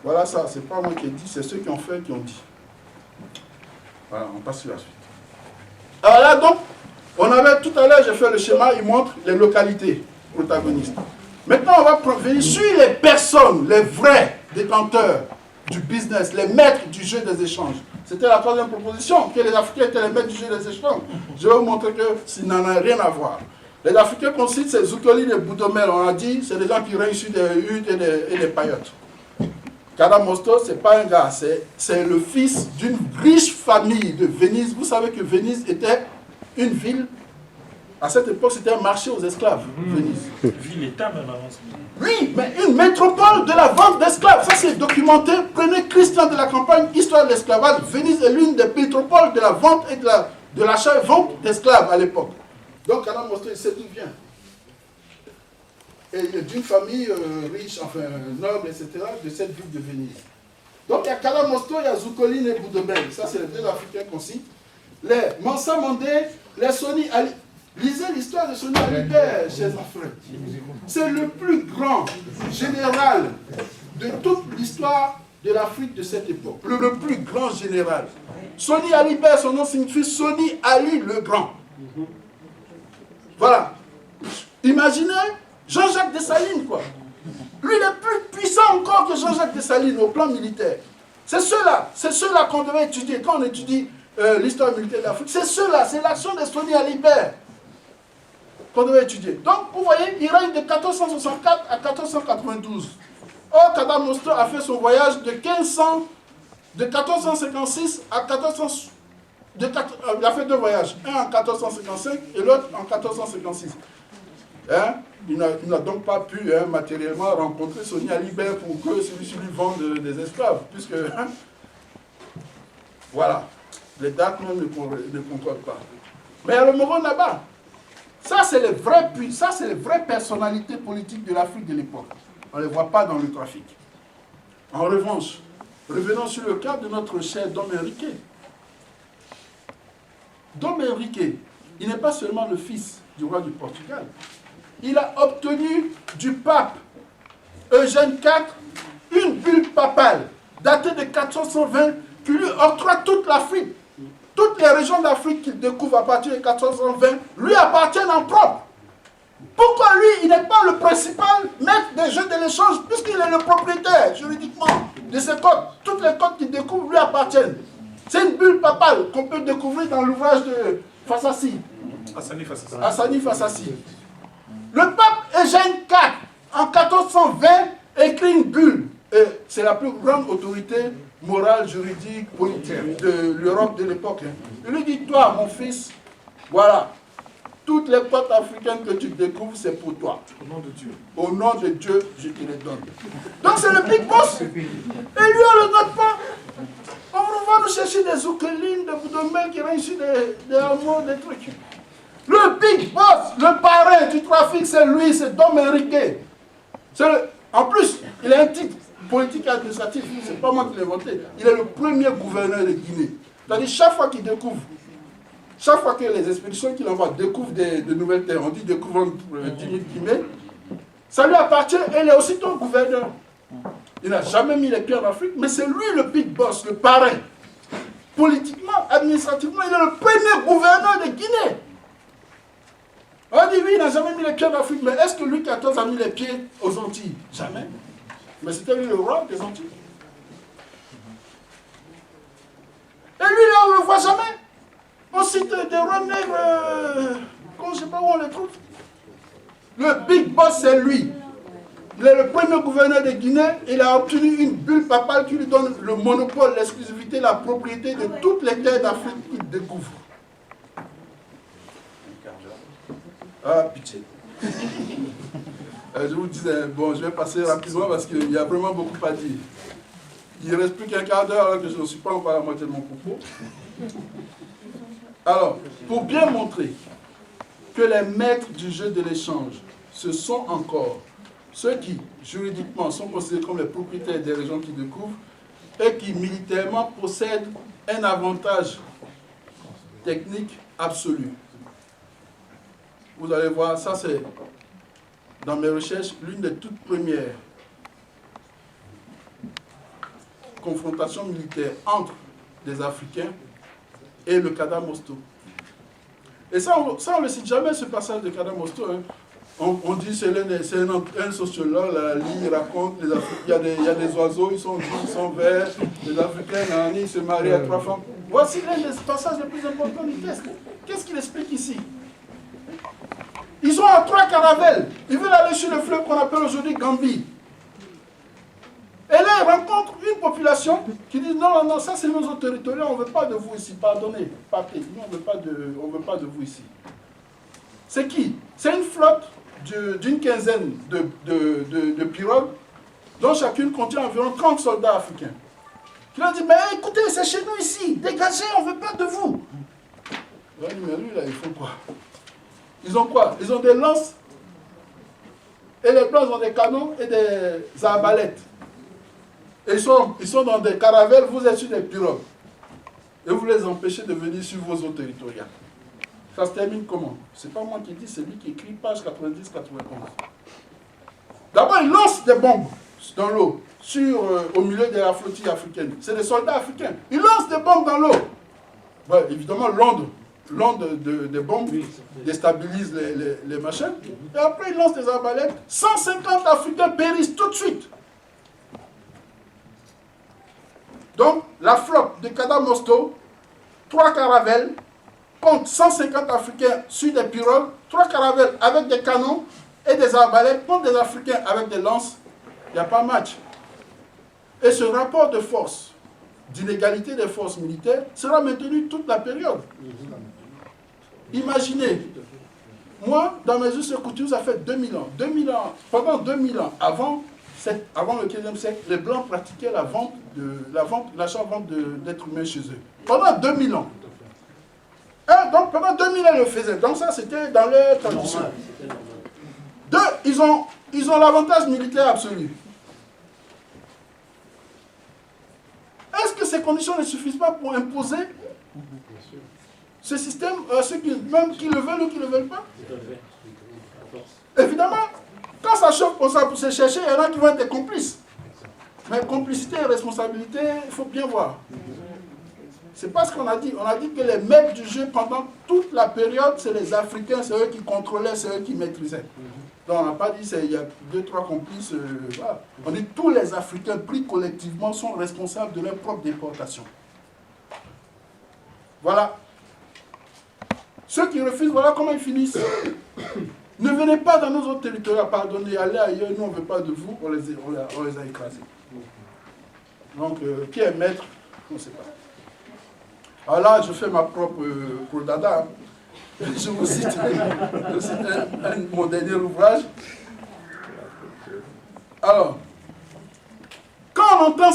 Voilà ça, c'est pas moi qui ai dit, c'est ceux qui ont fait qui ont dit. Voilà, on passe sur la suite. Alors là, donc, on avait tout à l'heure, j'ai fait le schéma, il montre les localités protagonistes. Maintenant, on va venir sur les personnes, les vrais détenteurs du business, les maîtres du jeu des échanges. C'était la troisième proposition, que les Africains étaient les maîtres du jeu des échanges. Je vais vous montrer que ça n'en a rien à voir. Les Africains qu'on cite, c'est Zoukoli et Boudomel. On a dit, c'est des gens qui règnent sur des huttes et des paillotes. Kada Mosto, ce n'est pas un gars, c'est le fils d'une riche famille de Venise. Vous savez que Venise était une ville, à cette époque, c'était un marché aux esclaves, Venise. Ville-État même avant ça. Oui, mais une métropole de la vente d'esclaves. Ça, c'est documenté. Prenez Christian de la Campagne, Histoire de l'esclavage. Venise est l'une des métropoles de la vente et de l'achat et vente d'esclaves à l'époque. Donc, Kada Mosto, il sait d'où il vient. Et d'une famille riche, enfin noble, etc., de cette ville de Venise. Donc il y a Kada Mosto, il y a Zoukoline et Boudomel. Ça, c'est les deux Africains qu'on cite. Les Mansa Mandé, les Soni Ali. Lisez l'histoire de Soni Alibert, chers enfants. C'est le plus grand général de toute l'histoire de l'Afrique de cette époque. Le plus grand général. Soni Alibert, son nom signifie Soni Ali le Grand. Voilà. Imaginez Jean-Jacques Dessalines, quoi. Lui, il est plus puissant encore que Jean-Jacques Dessalines au plan militaire. C'est ceux-là qu'on devait étudier quand on étudie l'histoire militaire d'Afrique. C'est ceux-là, c'est l'action de Soni Alibert qu'on devait étudier. Donc, vous voyez, il règne de 1464 à 1492. Or, Kada Mosto a fait son voyage de 1456 à 1400. Il a fait deux voyages, un en 1455 et l'autre en 1456. Hein? Il n'a donc pas pu matériellement rencontrer Soni Alibert pour que celui-ci lui vende des esclaves, puisque, voilà, les dates même ne concordent pas. Mais il y a le Moro Naba. Ça, c'est les vraies personnalités politiques de l'Afrique de l'époque. On ne les voit pas dans le trafic. En revanche, revenons sur le cas de notre cher Dom Henrique. Dom Henrique, il n'est pas seulement le fils du roi du Portugal. Il a obtenu du pape Eugène IV une bulle papale datée de 1420 qui lui octroie toute l'Afrique. Toutes les régions d'Afrique qu'il découvre à partir de 1420 lui appartiennent en propre. Pourquoi lui, il n'est pas le principal maître des jeux de l'échange puisqu'il est le propriétaire juridiquement de ces côtes? Toutes les côtes qu'il découvre lui appartiennent. C'est une bulle papale qu'on peut découvrir dans l'ouvrage de Fassassi. Hassani Fassassi. Le pape Eugène IV, en 1420, écrit une bulle. C'est la plus grande autorité morale, juridique, politique de l'Europe de l'époque. Il lui dit, toi, mon fils, voilà, toutes les côtes africaines que tu découvres, c'est pour toi. Au nom de Dieu. Au nom de Dieu, je te les donne. Donc c'est le big boss. Et lui, on ne le note pas. chercher des oukelines, de mecs qui réussissent des hameaux, des trucs. Le big boss, le parrain du trafic, c'est lui, c'est Dom Enrique. En plus, il a un titre politique et administratif, c'est pas moi qui l'ai inventé. Il est le premier gouverneur de Guinée. C'est-à-dire, chaque fois qu'il découvre, chaque fois que les expéditions qu'il envoie découvrent de nouvelles terres, on dit découvrant 10 000 Guinées, ça lui appartient et il est aussitôt gouverneur. Il n'a jamais mis les pieds en Afrique, mais c'est lui le big boss, le parrain. Politiquement, administrativement, il est le premier gouverneur de Guinée. On dit oui, il n'a jamais mis les pieds en Afrique, mais est-ce que Louis XIV a mis les pieds aux Antilles? Jamais. Mais c'était lui le roi des Antilles. Et lui, là, on ne le voit jamais. On cite des rois nègres, je ne sais pas où on les trouve. Le big boss, c'est lui. Il est le premier gouverneur de Guinée. Il a obtenu une bulle papale qui lui donne le monopole, l'exclusivité, la propriété de toutes les terres d'Afrique qu'il découvre. Ah, pitié. Je vous disais, bon, je vais passer rapidement parce qu'il y a vraiment beaucoup à dire. Il ne reste plus qu'un quart d'heure alors que je ne suis pas encore à la moitié de mon propos. Alors, pour bien montrer que les maîtres du jeu de l'échange, ce sont encore ceux qui, juridiquement, sont considérés comme les propriétaires des régions qu'ils découvrent et qui, militairement, possèdent un avantage technique absolu. Vous allez voir, ça c'est, dans mes recherches, l'une des toutes premières confrontations militaires entre des Africains et le Kadamosto. Et ça, on ne cite jamais, ce passage de Kadamosto. Hein. On dit c'est un sociologue, là, il raconte, il y a des oiseaux, ils sont verts, les Africains, ils se marient à 3 femmes. Voici l'un des passages les plus importants du texte. Qu'est-ce qu'il explique ici? Ils sont à 3 caravelles. Ils veulent aller sur le fleuve qu'on appelle aujourd'hui Gambie. Et là, ils rencontrent une population qui dit non, non, ça c'est nos eaux territoriales, on ne veut pas de vous ici, pardonnez, partez, nous on ne veut pas de vous ici. C'est qui? C'est une flotte d'une quinzaine de pirogues, dont chacune contient environ 30 soldats africains. Qui leur dit, mais écoutez, c'est chez nous ici, dégagez, on ne veut pas de vous. Mais lui, là, ils font quoi? Ils ont quoi? Ils ont des lances, et les blancs ont des canons et des arbalètes. Et ils sont dans des caravelles, vous êtes sur des pirogues. Et vous les empêchez de venir sur vos eaux territoriales. Ça se termine comment? C'est pas moi qui dis, c'est lui qui écrit, page 90-91. D'abord, ils lancent des bombes dans l'eau, au milieu de la flottille africaine. C'est des soldats africains. Ils lancent des bombes dans l'eau. Ouais, évidemment, l'onde des bombes déstabilise les machins. Et après, ils lancent des arbalètes. 150 Africains périssent tout de suite. Donc, la flotte de Kadamosto, 3 caravelles, compte 150 Africains sur des pirogues, 3 caravelles avec des canons et des arbalètes, contre des Africains avec des lances. Il n'y a pas match. Et ce rapport de force, d'inégalité des forces militaires, sera maintenu toute la période. Imaginez, moi, dans mes us et coutumes, ça fait 2000 ans. Pendant 2000 ans, avant le 15e siècle, les Blancs pratiquaient l'achat-vente d'êtres humains chez eux. Pendant 2000 ans. Donc pendant 2000 ans, ils le faisaient. Donc ça, c'était dans leur tradition. Ils ont l'avantage militaire absolu. Est-ce que ces conditions ne suffisent pas pour imposer ce système à ceux même qui le veulent ou qui ne le veulent pas? Évidemment, quand ça chauffe pour ça, pour se chercher, il y en a qui vont être complices. Mais complicité et responsabilité, il faut bien voir. C'est pas ce qu'on a dit. On a dit que les maîtres du jeu, pendant toute la période, c'est les Africains, c'est eux qui contrôlaient, c'est eux qui maîtrisaient. Donc on n'a pas dit il y a 2-3 complices. Voilà. On dit que tous les Africains pris collectivement sont responsables de leur propre déportation. Voilà. Ceux qui refusent, voilà comment ils finissent. Ne venez pas dans nos autres territoires, pardonnez, allez ailleurs, nous on ne veut pas de vous, on les a écrasés. Donc, qui est maître? On ne sait pas. Alors là, je fais ma propre pour Dada. Je vous cite, mon dernier ouvrage. Alors, quand on on entend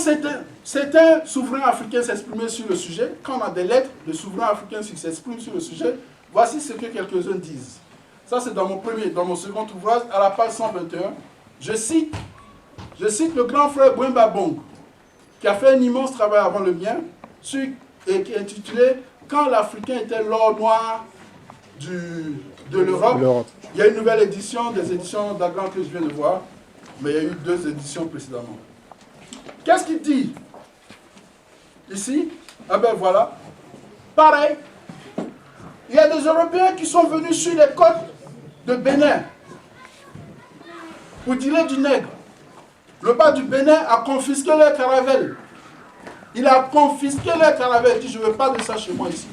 certains souverains africains s'exprimer sur le sujet, quand on a des lettres de souverains africains qui s'expriment sur le sujet, voici ce que quelques-uns disent. Ça, c'est dans mon second ouvrage, à la page 121. Je cite le grand frère Bouemba Bong, qui a fait un immense travail avant le mien, et qui est intitulé « Quand l'Africain était l'or noir de l'Europe ». Il y a une nouvelle édition, des éditions d'Agran que je viens de voir, mais il y a eu 2 éditions précédemment. Qu'est-ce qu'il dit ici? Ah ben voilà. Pareil. Il y a des Européens qui sont venus sur les côtes de Bénin pour dealer du nègre. Le roi du Bénin a confisqué leur caravelle. Il a confisqué leur caravelle. Il dit, je ne veux pas de ça chez moi ici.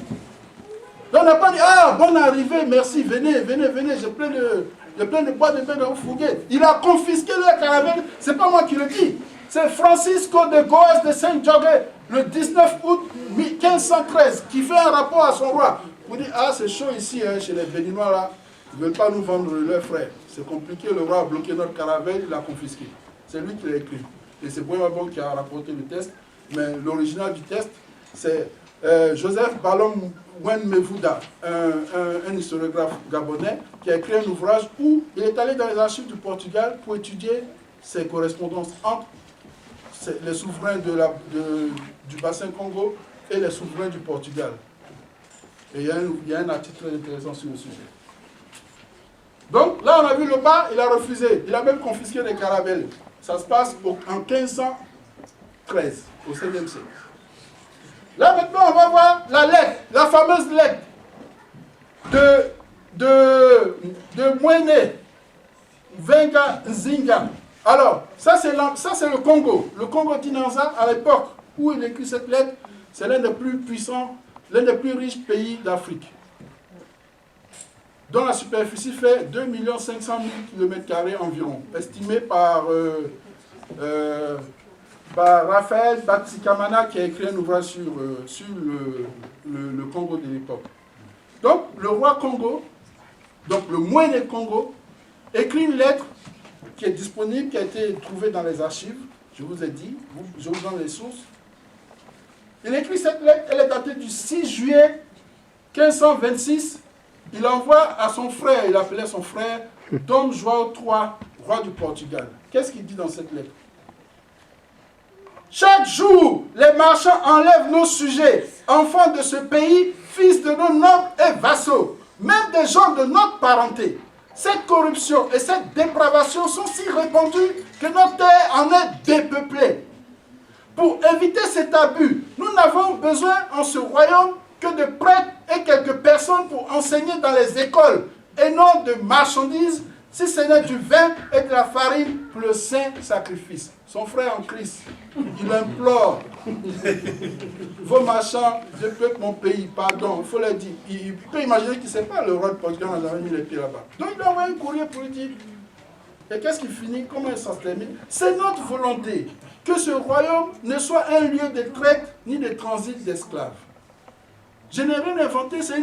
Donc on n'a pas dit, ah, bonne arrivée, merci, venez, j'ai plein de bois de bain à vous fouguer. Il a confisqué leur caravelle. Ce n'est pas moi qui le dis. C'est Francisco de Goes de Saint-Jorge, le 19 août 1513, qui fait un rapport à son roi. Vous dites, ah, c'est chaud ici, hein, chez les Béninois, là. Ils ne veulent pas nous vendre leurs frères. C'est compliqué, le roi a bloqué notre caravelle, il l'a confisqué. C'est lui qui l'a écrit. Et c'est Bouemba Bong qui a rapporté le test. Mais l'original du test, c'est Joseph Balom Wen Mevouda, un historiographe gabonais, qui a écrit un ouvrage où il est allé dans les archives du Portugal pour étudier ses correspondances entre les souverains du bassin Congo et les souverains du Portugal. Et il y a un article très intéressant sur le sujet. Donc là, on a vu le bas, il a refusé. Il a même confisqué les caravelles. Ça se passe en 1513, au 16e siècle. Là, maintenant, on va voir la lettre, la fameuse lettre de Mwene Venga Nzinga. Alors, ça c'est le Congo. Le Congo Dinanza, à l'époque où il écrit cette lettre, c'est l'un des plus puissants, l'un des plus riches pays d'Afrique, dont la superficie fait 2 500 000 km² environ, estimé par Raphaël Batsikamana, qui a écrit un ouvrage sur le Congo de l'époque. Donc, le roi Congo, donc le Mwene Congo, écrit une lettre qui est disponible, qui a été trouvée dans les archives, je vous ai dit, je vous donne les sources. Il écrit cette lettre, elle est datée du 6 juillet 1526. Il envoie à son frère, il appelait son frère Dom João III, roi du Portugal. Qu'est-ce qu'il dit dans cette lettre? Chaque jour, les marchands enlèvent nos sujets, enfants de ce pays, fils de nos nobles et vassaux, même des gens de notre parenté. Cette corruption et cette dépravation sont si répandues que notre terre en est dépeuplée. Pour éviter cet abus, nous n'avons besoin en ce royaume que de prêtres et quelques personnes pour enseigner dans les écoles, et non de marchandises, si ce n'est du vin et de la farine pour le saint sacrifice. Son frère en Christ, il implore, vos marchands, je peuple mon pays, pardon, il faut le dire. Il peut imaginer qu'il ne sait pas, le roi de Portugal n'a jamais mis les pieds là-bas. Donc il envoie un courrier pour lui dire, et qu'est-ce qui finit, comment ça se termine? C'est notre volonté que ce royaume ne soit un lieu de traite ni de transit d'esclaves. Je n'ai rien inventé, c'est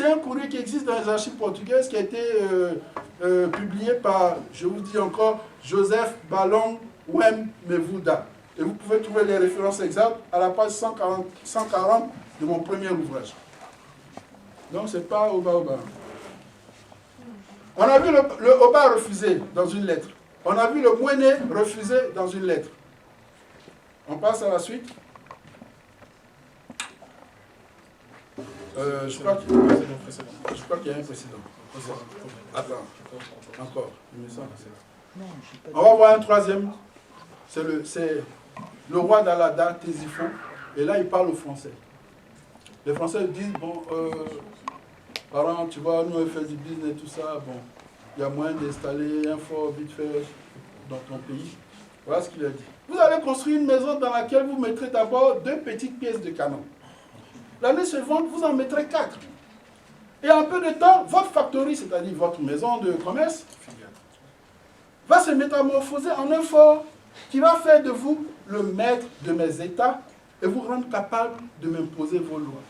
un courrier qui existe dans les archives portugaises qui a été publié par, je vous dis encore, Joseph Balom Wen Mevouda. Et vous pouvez trouver les références exactes à la page 140 de mon premier ouvrage. Donc c'est pas Oba. On a vu le Oba refusé dans une lettre. On a vu le Mwene refusé dans une lettre. On passe à la suite. Je crois qu'il y a un précédent. Attends, encore. On va voir un troisième. C'est le roi d'Alada, Tésiphon. Et là, il parle au Français. Les Français disent, bon, parents, tu vois, nous, on fait du business, tout ça, bon, il y a moyen d'installer un fort vite fait dans ton pays. Voilà ce qu'il a dit. Vous allez construire une maison dans laquelle vous mettrez d'abord 2 petites pièces de canon. L'année suivante, vous en mettrez 4. Et en peu de temps, votre factory, c'est-à-dire votre maison de commerce, va se métamorphoser en un fort qui va faire de vous le maître de mes États et vous rendre capable de m'imposer vos lois.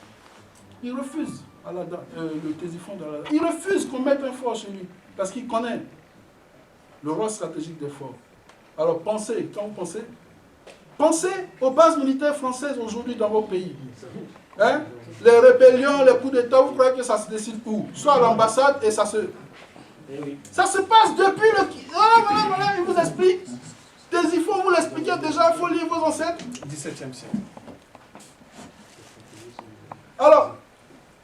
Il refuse, le Tésiphon d'Alada. Il refuse qu'on mette un fort chez lui, parce qu'il connaît le rôle stratégique des forts. Alors pensez, quand vous pensez, Pensez aux bases militaires françaises aujourd'hui dans vos pays. Hein? Les rébellions, les coups d'État, vous croyez que ça se décide où? Soit à l'ambassade et ça se... Ça se passe depuis le... Voilà, il vous explique. Il faut vous l'expliquer déjà, il faut lire vos ancêtres. 17e siècle. Alors,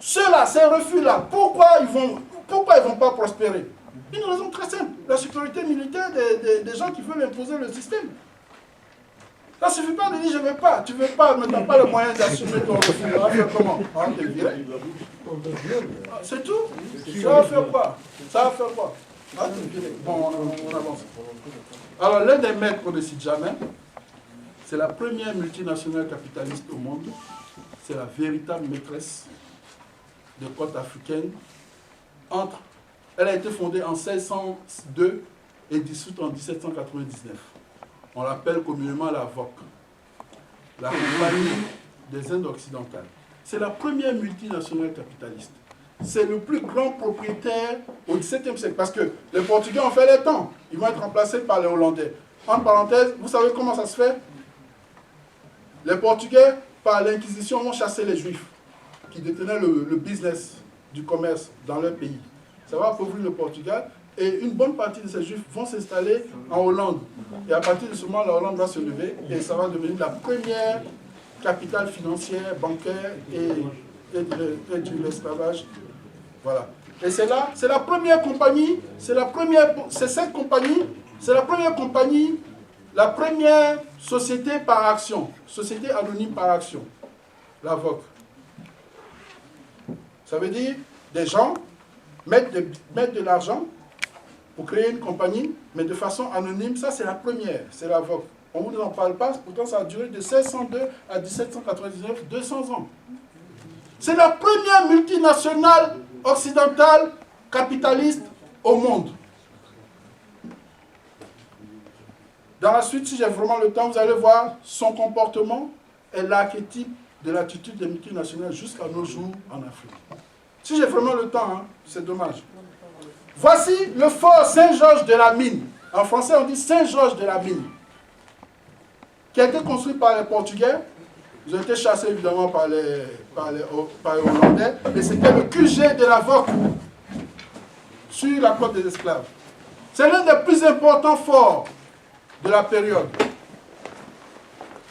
ceux-là, ces refus-là, pourquoi ils vont pas prospérer? Une raison très simple, la sécurité militaire des gens qui veulent imposer le système. Ça ne suffit pas de dire je ne veux pas, tu ne veux pas, mais tu n'as pas le moyen d'assumer ton refus. On va faire comment? On va te virer. C'est tout. Ça va faire quoi? Ça va faire quoi? On va te virer. Bon, on avance. Alors, l'un des maîtres de Sidjamin, c'est la première multinationale capitaliste au monde. C'est la véritable maîtresse des côtes africaines. Elle a été fondée en 1602 et dissoute en 1799. On l'appelle communément la VOC, la Compagnie des Indes occidentales. C'est la première multinationale capitaliste. C'est le plus grand propriétaire au XVIIe siècle. Parce que les Portugais ont fait les temps. Ils vont être remplacés par les Hollandais. En parenthèse, vous savez comment ça se fait? Les Portugais, par l'Inquisition, vont chasser les Juifs qui détenaient le business du commerce dans leur pays. Ça va appauvrir le Portugal. Et une bonne partie de ces Juifs vont s'installer en Hollande. Et à partir de ce moment, la Hollande va se lever et ça va devenir la première capitale financière, bancaire et de l'esclavage. Voilà. Et c'est là, c'est la première compagnie, c'est cette compagnie, c'est la première compagnie, la première société par action, société anonyme par action, la VOC. Ça veut dire des gens mettent de l'argent pour créer une compagnie, mais de façon anonyme. Ça, c'est la première, c'est la VOC. On ne vous en parle pas, pourtant ça a duré de 1602 à 1799, 200 ans. C'est la première multinationale occidentale capitaliste au monde. Dans la suite, si j'ai vraiment le temps, vous allez voir son comportement est l'archétype de l'attitude des multinationales jusqu'à nos jours en Afrique. Si j'ai vraiment le temps, hein, c'est dommage. Voici le fort Saint-Georges de la Mine. En français, on dit Saint-Georges de la Mine. Qui a été construit par les Portugais. Ils ont été chassés évidemment par les Hollandais. Et c'était le QG de la VOC sur la côte des esclaves. C'est l'un des plus importants forts de la période.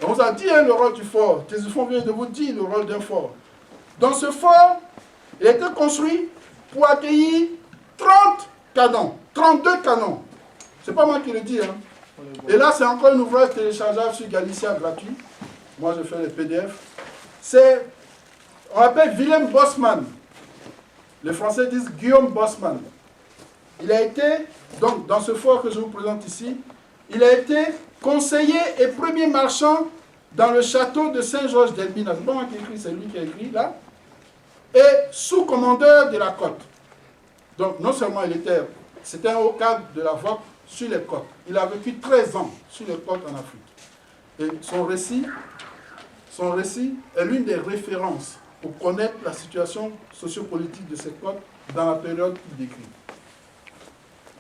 On vous a dit hein, le rôle du fort. Ctésiphon vient de vous dire le rôle d'un fort. Dans ce fort, il a été construit pour accueillir 30 canons, 32 canons. C'est pas moi qui le dis. Hein. Et là, c'est encore un ouvrage téléchargeable sur Galicia gratuit. Moi, je fais les PDF. On l'appelle Willem Bosman. Les Français disent Guillaume Bosman. Il a été, donc, dans ce fort que je vous présente ici, il a été conseiller et premier marchand dans le château de Saint-Georges d'Elbina. C'est pas moi qui ai écrit, c'est lui qui a écrit là. Et sous-commandeur de la côte. Donc, non seulement c'était un haut cadre de la VOC sur les côtes. Il a vécu 13 ans sur les côtes en Afrique. Et son récit est l'une des références pour connaître la situation sociopolitique de ces côtes dans la période qu'il décrit.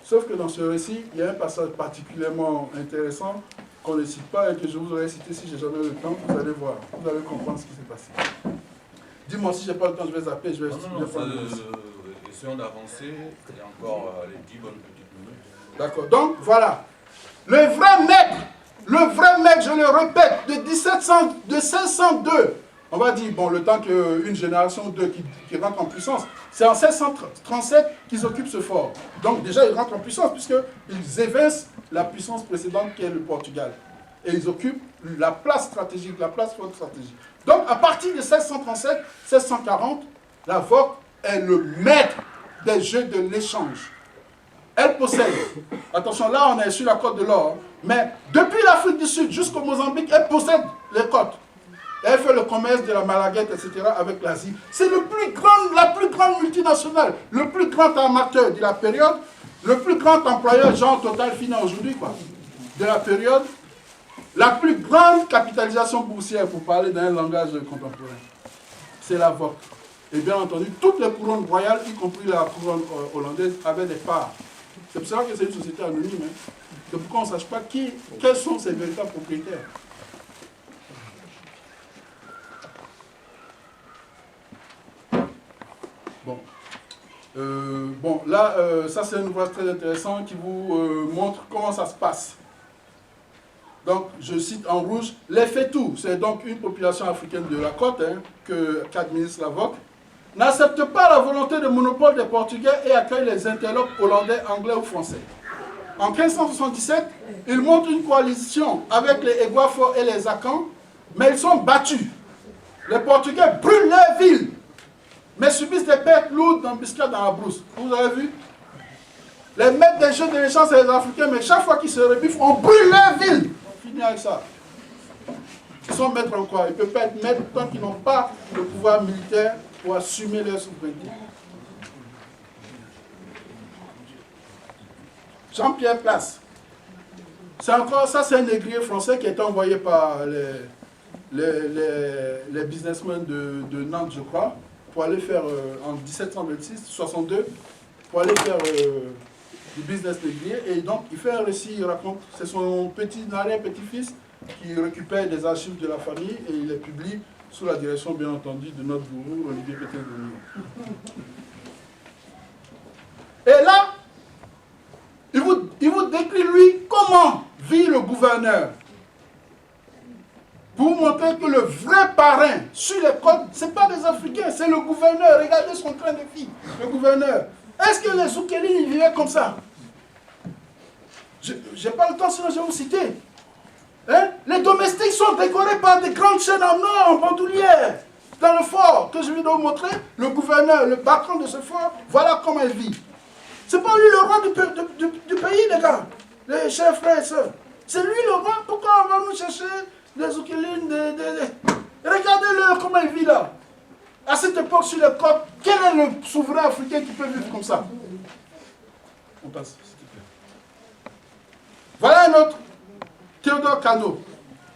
Sauf que dans ce récit, il y a un passage particulièrement intéressant qu'on ne cite pas et que je vous aurais cité si j'ai jamais le temps. Vous allez voir, vous allez comprendre ce qui s'est passé. Dis-moi si je n'ai pas le temps, je vais zapper, je vais prendre le récit. Essayons d'avancer, il y a encore les 10 bonnes petites minutes. D'accord, donc voilà. Le vrai maître, je le répète, de 1602, on va dire, bon, le temps qu'une génération 2 qui rentre en puissance, c'est en 1637 qu'ils occupent ce fort. Donc déjà, ils rentrent en puissance, puisqu'ils évincent la puissance précédente qui est le Portugal. Et ils occupent la place stratégique, la place forte stratégique. Donc à partir de 1637, 1640, la VOC est le maître des jeux de l'échange. Elle possède, attention, là on est sur la côte de l'or, mais depuis l'Afrique du Sud jusqu'au Mozambique, elle possède les côtes. Elle fait le commerce de la Malaguette, etc. avec l'Asie. C'est la plus grande multinationale, le plus grand armateur de la période, le plus grand employeur, genre Total Fina aujourd'hui, quoi, de la période, la plus grande capitalisation boursière, pour parler d'un langage contemporain. C'est la VOC. Et bien entendu, toutes les couronnes royales, y compris la couronne hollandaise, avaient des parts. C'est pour ça que c'est une société anonyme. Hein. C'est pourquoi on ne sache pas quels sont ses véritables propriétaires. Bon. Bon, là, ça c'est un ouvrage très intéressant qui vous montre comment ça se passe. Donc, je cite en rouge, les Fétou, c'est donc une population africaine de la côte, qu'administre la VOC, n'accepte pas la volonté de monopole des Portugais et accueille les interlopes hollandais, anglais ou français. En 1577, ils montent une coalition avec les Eguafo et les Akans, mais ils sont battus. Les Portugais brûlent leur ville, mais subissent des pertes lourdes d'embuscades dans la brousse. Vous avez vu? Les maîtres des jeux de l'échange, c'est les Africains, mais chaque fois qu'ils se rebiffent, on brûle leur ville. On finit avec ça. Ils sont maîtres en quoi? Ils ne peuvent pas être maîtres tant qu'ils n'ont pas le pouvoir militaire pour assumer leur souveraineté. Jean-Pierre Place. C'est encore ça, c'est un négrier français qui a été envoyé par les businessmen de Nantes, je crois, pour aller faire en 1726-62, pour aller faire du business négrier. Et donc, il fait un récit, il raconte, c'est son arrière-petit-fils qui récupère des archives de la famille et il les publie sous la direction, bien entendu, de notre gourou, Olivier Pétain-Gourou. Et là, il vous décrit, lui, comment vit le gouverneur. Pour vous montrer que le vrai parrain sur les côtes, ce n'est pas des Africains, c'est le gouverneur. Regardez son train de vie, le gouverneur. Est-ce que les Zoukélines, ils vivaient comme ça? Je n'ai pas le temps, sinon je vais vous citer. Hein? Les domestiques sont décorés par des grandes chaînes en or, en bandoulière. Dans le fort que je viens de vous montrer, le gouverneur, le patron de ce fort, voilà comment il vit. C'est pas lui le roi du pays, les gars, les chers frères et sœurs. C'est lui le roi. Pourquoi on va nous chercher des Zoukélines, regardez-le comment il vit là. À cette époque, sur les côtes, quel est le souverain africain qui peut vivre comme ça? On passe, s'il te plaît. Voilà un autre. Théodore Cano.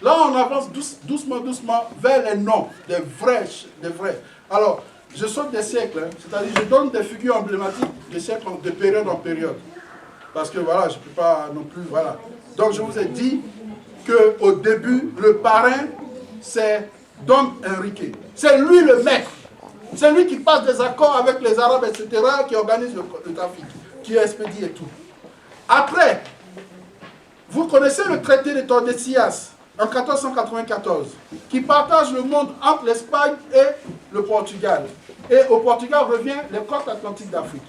Là, on avance doucement vers les noms des vrais. Alors, je saute des siècles, hein, c'est-à-dire je donne des figures emblématiques de siècles, de période en période. Parce que voilà, je ne peux pas non plus, voilà. Donc je vous ai dit qu'au début, le parrain, c'est Dom Henrique. C'est lui le maître. C'est lui qui passe des accords avec les Arabes, etc., qui organise le trafic, qui expédie et tout. Après, vous connaissez le traité de Tordesillas en 1494, qui partage le monde entre l'Espagne et le Portugal. Et au Portugal revient les côtes atlantiques d'Afrique.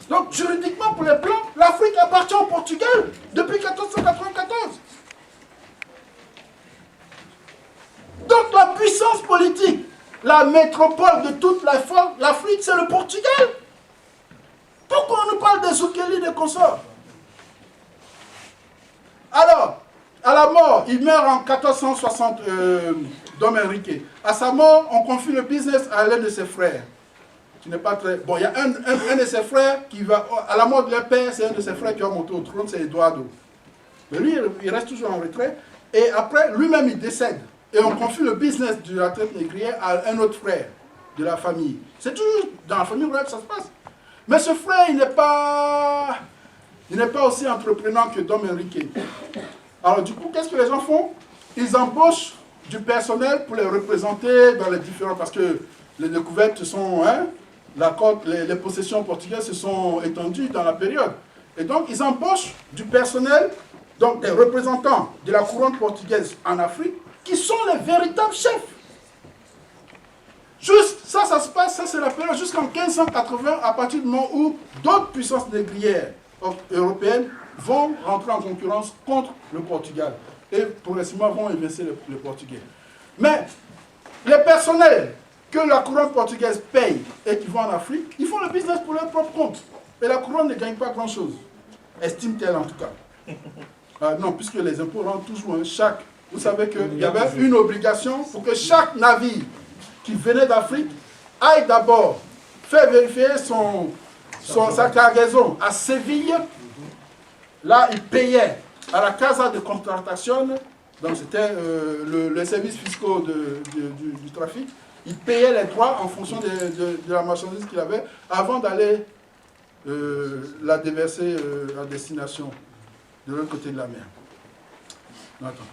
Donc, juridiquement, pour les Blancs, l'Afrique appartient au Portugal depuis 1494. Donc, la puissance politique, la métropole de toute l'Afrique, c'est le Portugal. Pourquoi on nous parle des Zoukélines et consorts? Alors, à la mort, il meurt en 1460, Dom Henrique. À sa mort, on confie le business à l'un de ses frères. Qui n'est pas très... Bon, il y a un de ses frères qui va... À la mort de leur père, c'est un de ses frères qui va monter au trône, c'est Eduardo. Mais lui, il reste toujours en retrait. Et après, lui-même, il décède. Et on confie le business de la traite négrière à un autre frère de la famille. C'est toujours dans la famille royale que ça se passe. Mais ce frère, il n'est pas aussi entreprenant que Dom Henrique. Alors du coup, qu'est-ce que les gens font? Ils embauchent du personnel pour les représenter dans les différents... Parce que les découvertes sont... Hein, les possessions portugaises se sont étendues dans la période. Et donc, ils embauchent du personnel, donc des représentants de la couronne portugaise en Afrique, qui sont les véritables chefs. Juste, ça se passe, ça c'est la période jusqu'en 1580, à partir du moment où d'autres puissances négrières européennes vont rentrer en concurrence contre le Portugal. Et progressivement vont évincer les Portugais. Mais les personnels que la couronne portugaise paye et qui vont en Afrique, ils font le business pour leur propre compte. Et la couronne ne gagne pas grand-chose. Estime-t-elle en tout cas. Non, puisque les impôts rentrent toujours chaque... Vous savez qu'il y avait une obligation pour que chaque navire qui venait d'Afrique aille d'abord faire vérifier sa cargaison à Séville. Là, il payait à la Casa de Contratación, donc c'était les services fiscaux du trafic. Il payait les droits en fonction de la marchandise qu'il avait avant d'aller la déverser à destination de l'autre côté de la mer. Attends.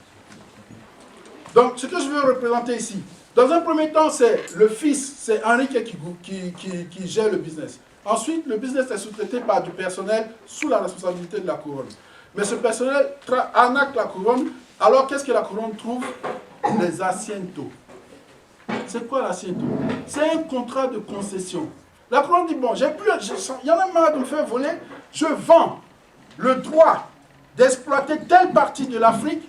Donc, ce que je veux représenter ici, Dans un premier temps, c'est le fils, c'est Henrique qui gère le business. Ensuite, le business est sous-traité par du personnel sous la responsabilité de la couronne. Mais ce personnel arnaque la couronne. Alors, qu'est-ce que la couronne trouve? Les assientos. C'est quoi l'assiento? C'est un contrat de concession. La couronne dit, bon, il y en a marre de me faire voler, je vends le droit d'exploiter telle partie de l'Afrique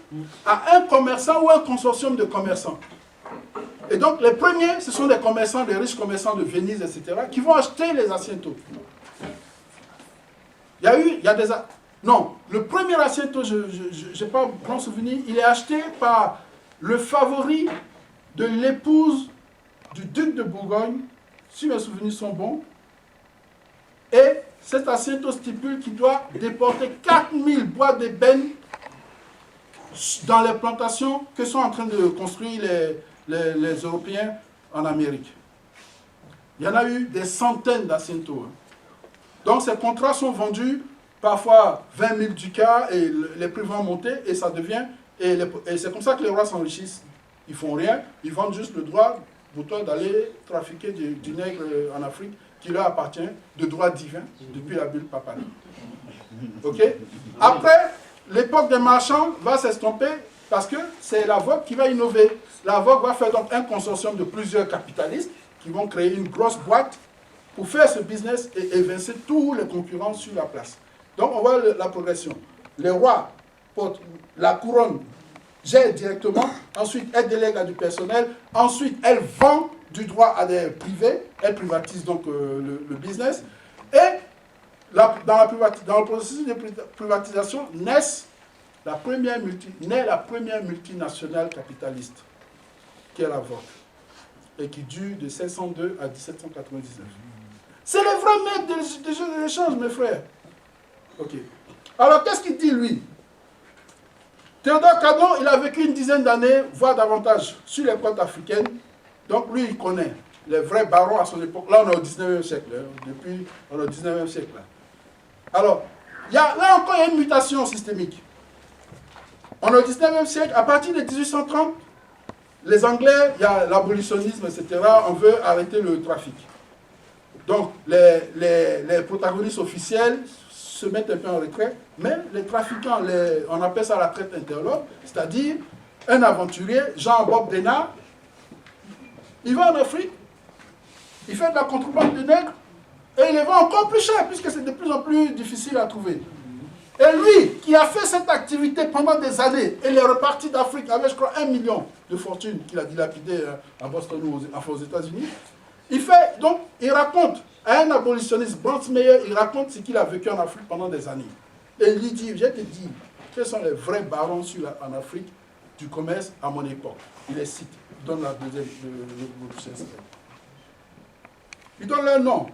à un commerçant ou un consortium de commerçants. Et donc, les premiers, ce sont des commerçants, des riches commerçants de Venise, etc., qui vont acheter les assientos. Non, le premier assiento, je n'ai pas un grand souvenir, il est acheté par le favori de l'épouse du duc de Bourgogne, si mes souvenirs sont bons. Et cet assiento stipule qu'il doit déporter 4000 bois d'ébène dans les plantations que sont en train de construire les Européens en Amérique. Il y en a eu des centaines d'assientos. Donc ces contrats sont vendus parfois 20 000 ducats et les prix vont monter et ça devient... Et c'est comme ça que les rois s'enrichissent. Ils font rien, ils vendent juste le droit pour toi d'aller trafiquer du nègre en Afrique qui leur appartient de droit divin depuis la bulle papale. Ok? Après, l'époque des marchands va s'estomper parce que c'est la Vogue qui va innover. La Vogue va faire donc un consortium de plusieurs capitalistes qui vont créer une grosse boîte pour faire ce business et évincer tous les concurrents sur la place. Donc on voit la progression. Les rois portent la couronne, gère directement, ensuite elle délègue à du personnel, ensuite elle vend du droit à des privés, elle privatise donc le business, et dans le processus de privatisation naît la première multinationale capitaliste, qui est la Vogue, et qui dure de 1602 à 1799. C'est le vrai maître des jeux de l'échange, mes frères. Ok. Alors, qu'est-ce qu'il dit, lui? Théodore Cadon, il a vécu une dizaine d'années, voire davantage, sur les côtes africaines. Donc, lui, il connaît les vrais barons à son époque. Là, on est au 19e siècle. Depuis, on est au 19e siècle. Là. Alors, là encore, il y a une mutation systémique. On est au 19e siècle. À partir de 1830, les Anglais, il y a l'abolitionnisme, etc. On veut arrêter le trafic. Donc, les protagonistes officiels se mettent un peu en retrait, mais les trafiquants, on appelle ça la traite interlope, c'est-à-dire un aventurier, Jean-Bob Denard, il va en Afrique, il fait de la contrebande de nègres, et il les vend encore plus cher, puisque c'est de plus en plus difficile à trouver. Et lui, qui a fait cette activité pendant des années, il est reparti d'Afrique avec, je crois, 1 million de fortune qu'il a dilapidé à Boston ou aux États-Unis, il raconte à un abolitionniste, Brandsmeyer, il raconte ce qu'il a vécu en Afrique pendant des années. Et il lui dit, je te dis, quels sont les vrais barons en Afrique du commerce à mon époque. Il les cite, il donne la deuxième, il donne leur nom.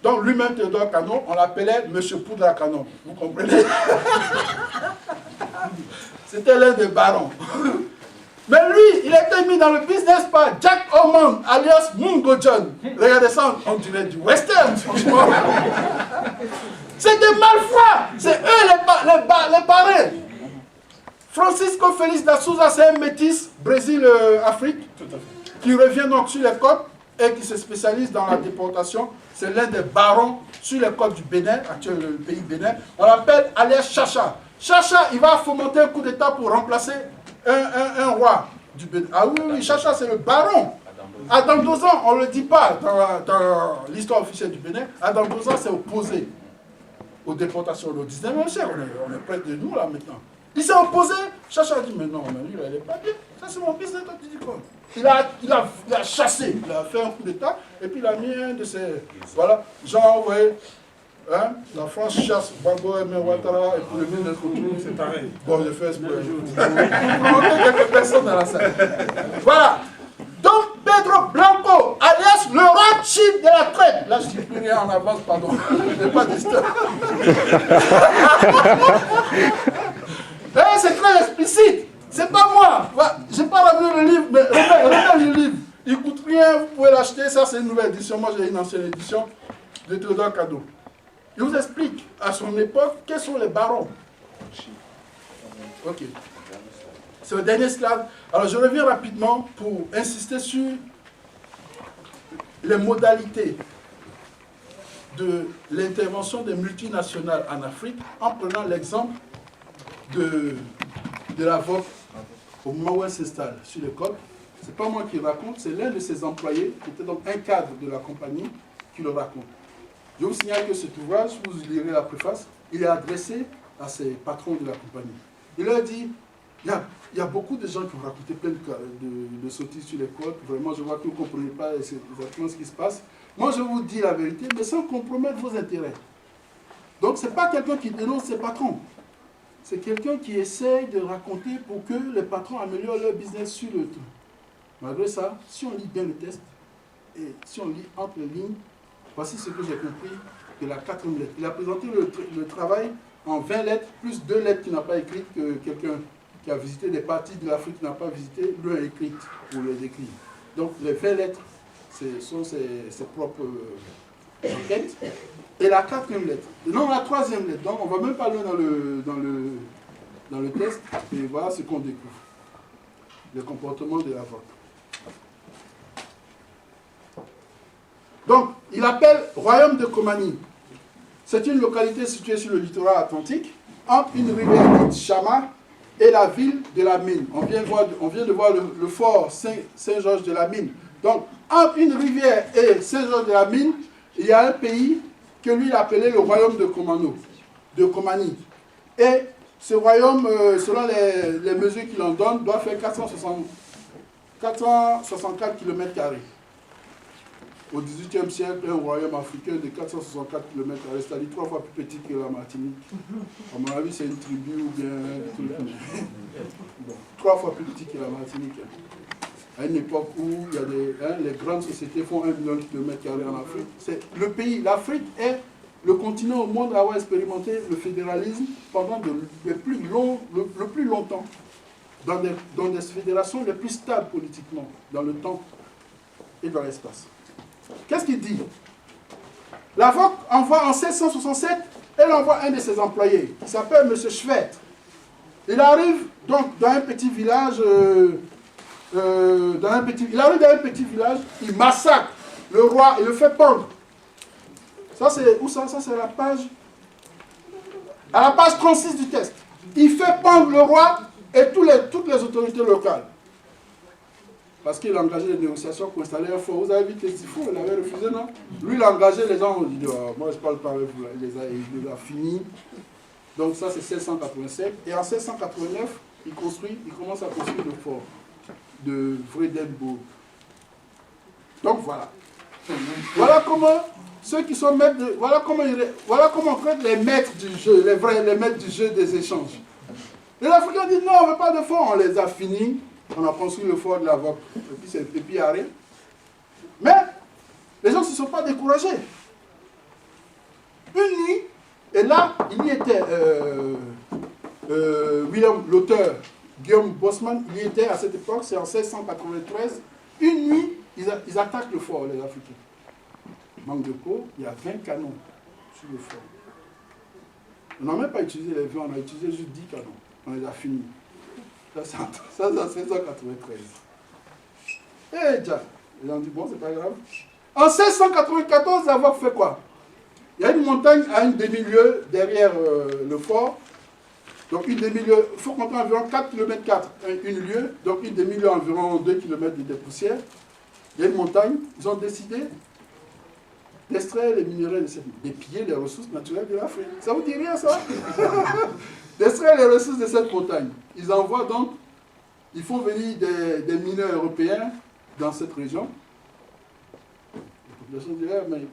Donc lui-même, Théodore Cadon, on l'appelait Monsieur Poudre à Canon. Vous comprenez? C'était l'un des barons. Mais lui, il a été mis dans le business par Jack Ormond, alias Mungo John. Regardez ça, on dirait du western, franchement. C'est des malfroids. C'est eux les parrains. Francisco Félix da Souza, c'est un métis Brésil-Afrique qui revient donc sur les côtes et qui se spécialise dans la déportation. C'est l'un des barons sur les côtes du Bénin, actuel le pays Bénin. On l'appelle alias Chacha. Chacha, il va fomenter un coup d'État pour remplacer un roi du Bénin. Ah oui, Chacha, c'est le baron. Adam Dozan, on ne le dit pas dans l'histoire officielle du Bénin. Adam Dozan s'est opposé aux déportations au 19e siècle. On est près de nous là maintenant. Il s'est opposé. Chacha a dit, mais non, mais lui, il n'est pas bien. Ça, c'est mon business. Tu dis quoi? Il a chassé. Il a fait un coup d'État. Et puis, il a mis un de ses... Voilà. Genre, vous voyez, hein, la France chasse Bango et Ouattara. Et puis, le ministre de l'Économie, c'est pareil. Bon, je fais exprès. On a quelques personnes dans la salle. Voilà. Donc, Pedro Blanco, alias le roi chief de la traite. Là, je ne dis plus rien en avance, pardon. Je n'ai pas d'histoire. C'est très explicite. C'est pas moi. Je n'ai pas ramené le livre, mais remets le livre. Il ne coûte rien, vous pouvez l'acheter. Ça, c'est une nouvelle édition. Moi, j'ai une ancienne édition de Théodore Cadon. Il vous explique, à son époque, quels sont les barons. Ok. C'est le dernier slide. Alors, je reviens rapidement pour insister sur les modalités de l'intervention des multinationales en Afrique en prenant l'exemple de la VOC au moment où elle s'installe sur le côte. Ce n'est pas moi qui raconte, c'est l'un de ses employés, qui était donc un cadre de la compagnie, qui le raconte. Je vous signale que cet ouvrage, vous lirez la préface, il est adressé à ses patrons de la compagnie. Il leur dit, il y a beaucoup de gens qui ont raconté plein de sottises sur les côtes. Vraiment, je vois que vous ne comprenez pas exactement ce qui se passe. Moi, je vous dis la vérité, mais sans compromettre vos intérêts. Donc, ce n'est pas quelqu'un qui dénonce ses patrons. C'est quelqu'un qui essaye de raconter pour que les patrons améliorent leur business sur le temps. Malgré ça, si on lit bien le texte, et si on lit entre les lignes, voici ce que j'ai compris de la 4e lettre. Il a présenté le travail en 20 lettres, plus 2 lettres qu'il n'a pas écrites, que quelqu'un qui a visité des parties de l'Afrique qui n'a pas visité, lui a écrites pour les décrire. Donc les 20 lettres, ce sont ses propres enquêtes. Et la 4e lettre, non, la 3e lettre, donc on ne va même pas aller dans le texte, et voilà ce qu'on découvre. Le comportement de la VOC. Donc, il appelle Royaume de Comani. C'est une localité située sur le littoral atlantique, entre une rivière dite Chama et la ville de la Mine. On vient de voir le fort Saint-Georges de la Mine. Donc, entre une rivière et Saint-Georges de la Mine, il y a un pays que lui il appelait le Royaume de Comani. Et ce royaume, selon les mesures qu'il en donne, doit faire 464 km². Au XVIIIe siècle, un royaume africain de 464 km², c'est-à-dire 3 fois plus petit que la Martinique. À mon avis, c'est une tribu ou bien un truc. Bon, 3 fois plus petit que la Martinique. À une époque où il y a les grandes sociétés font 1 million de km² en Afrique. C'est le pays, l'Afrique est le continent au monde à avoir expérimenté le fédéralisme pendant le plus longtemps, dans des fédérations les plus stables politiquement, dans le temps et dans l'espace. Qu'est-ce qu'il dit? La VOC envoie en 1667, elle envoie un de ses employés, qui s'appelle M. Schwert. Il arrive donc dans un petit village, il massacre le roi, il le fait pendre. Ça c'est où ça? Ça c'est la page, à la page 36 du texte. Il fait pendre le roi et toutes les autorités locales. Parce qu'il a engagé des négociations pour installer un fort. Vous avez vu que Tifo, il avait refusé, non? Lui, il a engagé, les gens ont dit, oh, moi je parle pas avec vous, il les a finis. Donc ça c'est 1687. Et en 1689, il commence à construire le fort de Vredenburg. Donc voilà. Voilà comment ceux qui sont maîtres de, voilà comment on traite les maîtres du jeu, les maîtres du jeu des échanges. Les Africains disent non, on ne veut pas de fort, on les a finis. On a construit le fort de la VOC, et puis il n'y a rien. Mais les gens ne se sont pas découragés. Une nuit, et là, il y était, l'auteur, Guillaume Bosman, il y était à cette époque, c'est en 1693. Une nuit, ils attaquent le fort, les Africains. Manque de peau, il y a 20 canons sur le fort. On n'a même pas utilisé les 20, on a utilisé juste 10 canons. On les a finis. Ça, c'est en 1693. Et déjà, ils ont dit, bon, c'est pas grave. En 1694, la VOC fait quoi? Il y a une montagne à une demi-lieue derrière le fort. Donc une demi-lieue, il faut compter environ 4 km, une lieue. Donc une demi-lieue, environ 2 km de poussière. Il y a une montagne. Ils ont décidé d'extraire les minerais, d'épier les ressources naturelles de l'Afrique. Ça vous dit rien, ça? D'extraire les ressources de cette montagne. Ils envoient donc, ils font venir des mineurs européens dans cette région. La population dirait, mais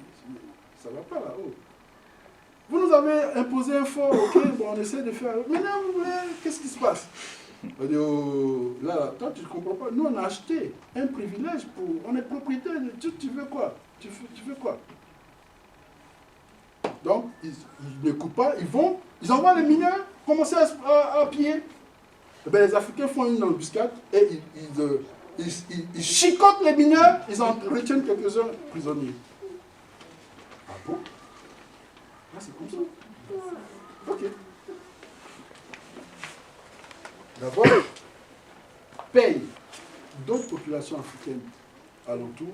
ça ne va pas là-haut. Vous nous avez imposé un fort, ok, bon, on essaie de faire. Mais non, qu'est-ce qui se passe? On dit, oh, là, toi, tu ne comprends pas. Nous, on a acheté un privilège pour. On est propriétaire de. Tu veux quoi? Tu veux quoi? Donc, ils n'écoutent pas, ils envoient les mineurs commencer à piller. Et bien, les Africains font une embuscade et ils chicotent les mineurs, ils en retiennent quelques-uns prisonniers. Ah bon? Ah, c'est comme ça. Ok. D'abord, paye d'autres populations africaines alentour,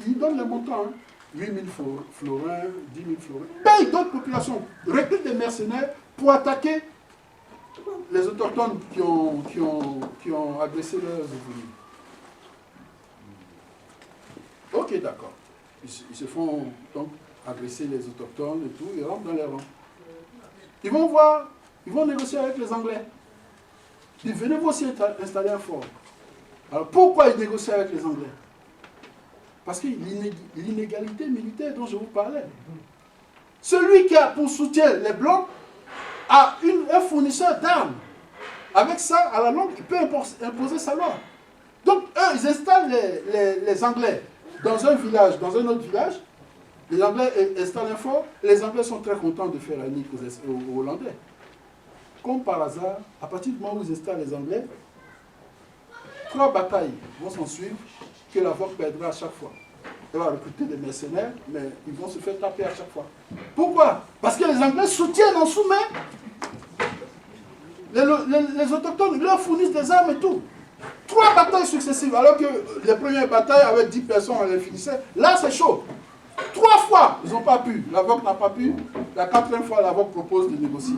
ils donnent les montants, hein, 8 000 florins, 10 000 florins, paye d'autres populations, recrutent des mercenaires pour attaquer les autochtones qui ont agressé leurs ouvriers. Ok, d'accord. Ils se font donc agresser les autochtones et tout, ils rentrent dans les rangs. Ils vont voir, ils vont négocier avec les Anglais. Ils disent, venez vous aussi installer un fort. Alors pourquoi ils négocient avec les Anglais? Parce que l'inégalité militaire dont je vous parlais. Celui qui a pour soutien les Blancs a un fournisseur d'armes. Avec ça, à la longue, il peut imposer sa loi. Donc, eux, ils installent les Anglais dans un village, dans un autre village. Les Anglais installent un fort. Les Anglais sont très contents de faire la nique aux Hollandais. Comme par hasard, à partir du moment où ils installent les Anglais, 3 batailles vont s'en suivre que la VOC perdra à chaque fois. Elle va recruter des mercenaires, mais ils vont se faire taper à chaque fois. Pourquoi? Parce que les Anglais soutiennent en sous-main les autochtones, ils leur fournissent des armes et tout. 3 batailles successives, alors que les premières batailles avec 10 personnes, on les finissait. Là, c'est chaud. 3 fois, ils n'ont pas pu. La VOC n'a pas pu. La 4e fois, la VOC propose de négocier.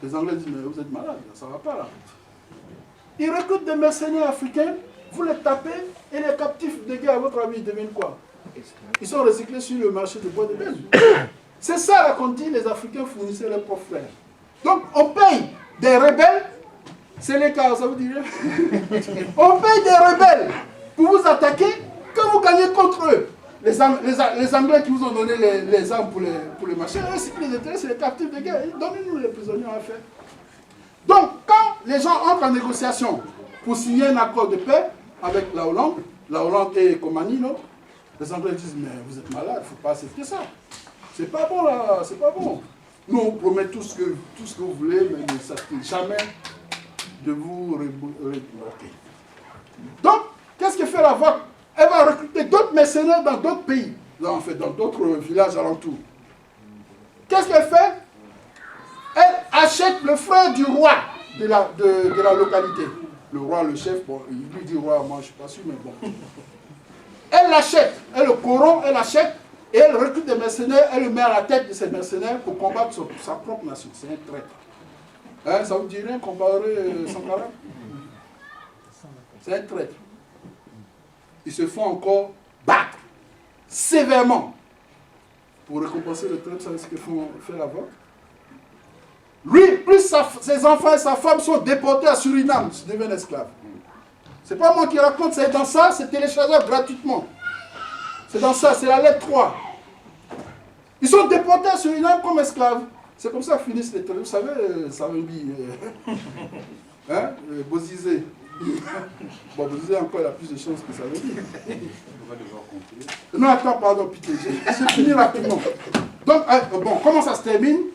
Les Anglais disent, mais vous êtes malades, ça ne va pas là. Ils recrutent des mercenaires africains, vous les tapez, et les captifs de guerre, à votre avis, ils deviennent quoi? Ils sont recyclés sur le marché de bois de Belge. C'est ça là qu'on dit, les Africains fournissaient leurs propres frères. Donc on paye des rebelles, c'est les cas, ça vous dirait? On paye des rebelles pour vous attaquer, que vous gagnez contre eux. Les Anglais qui vous ont donné les armes pour les machins, eux, c'est les intérêts, c'est les captifs de guerre. Donnez-nous les prisonniers en fait. Donc, quand les gens entrent en négociation pour signer un accord de paix avec la Hollande et Comani, non, les Anglais disent, mais vous êtes malade, il ne faut pas accepter ça. C'est pas bon là, c'est pas bon. Nous, on promet tout ce que vous voulez, mais ne s'accepte jamais de vous rebloquer. Donc, qu'est-ce que fait la VOC? Elle va recruter d'autres mercenaires dans d'autres pays, en fait, dans d'autres villages alentours. Qu'est-ce qu'elle fait? Elle achète le frère du roi de la localité. Le roi, le chef, bon, il lui dit roi, moi je ne suis pas sûr, mais bon. Elle l'achète, elle le corrompt, elle l'achète, et elle recrute des mercenaires, elle le met à la tête de ces mercenaires pour combattre sa propre nation. C'est un traître. Hein, ça vous dit rien comparer Sankara? C'est un traître. Ils se font encore battre sévèrement pour récompenser le traître. Vous savez ce que fait la VOC? Lui, plus ses enfants et sa femme sont déportés à Suriname, ils deviennent esclaves. C'est pas moi qui raconte, c'est dans ça, c'est téléchargeable gratuitement. C'est dans ça, c'est la lettre 3. Ils sont déportés à Suriname comme esclaves. C'est comme ça que finissent les traîtres. Vous savez, Savimbi, hein, Bozizé. Bon, Bozizé encore, il a plus de chance que Savimbi. On va devoir compter. Non, attends, pardon, pitié, j'ai fini rapidement. Donc, bon, comment ça se termine?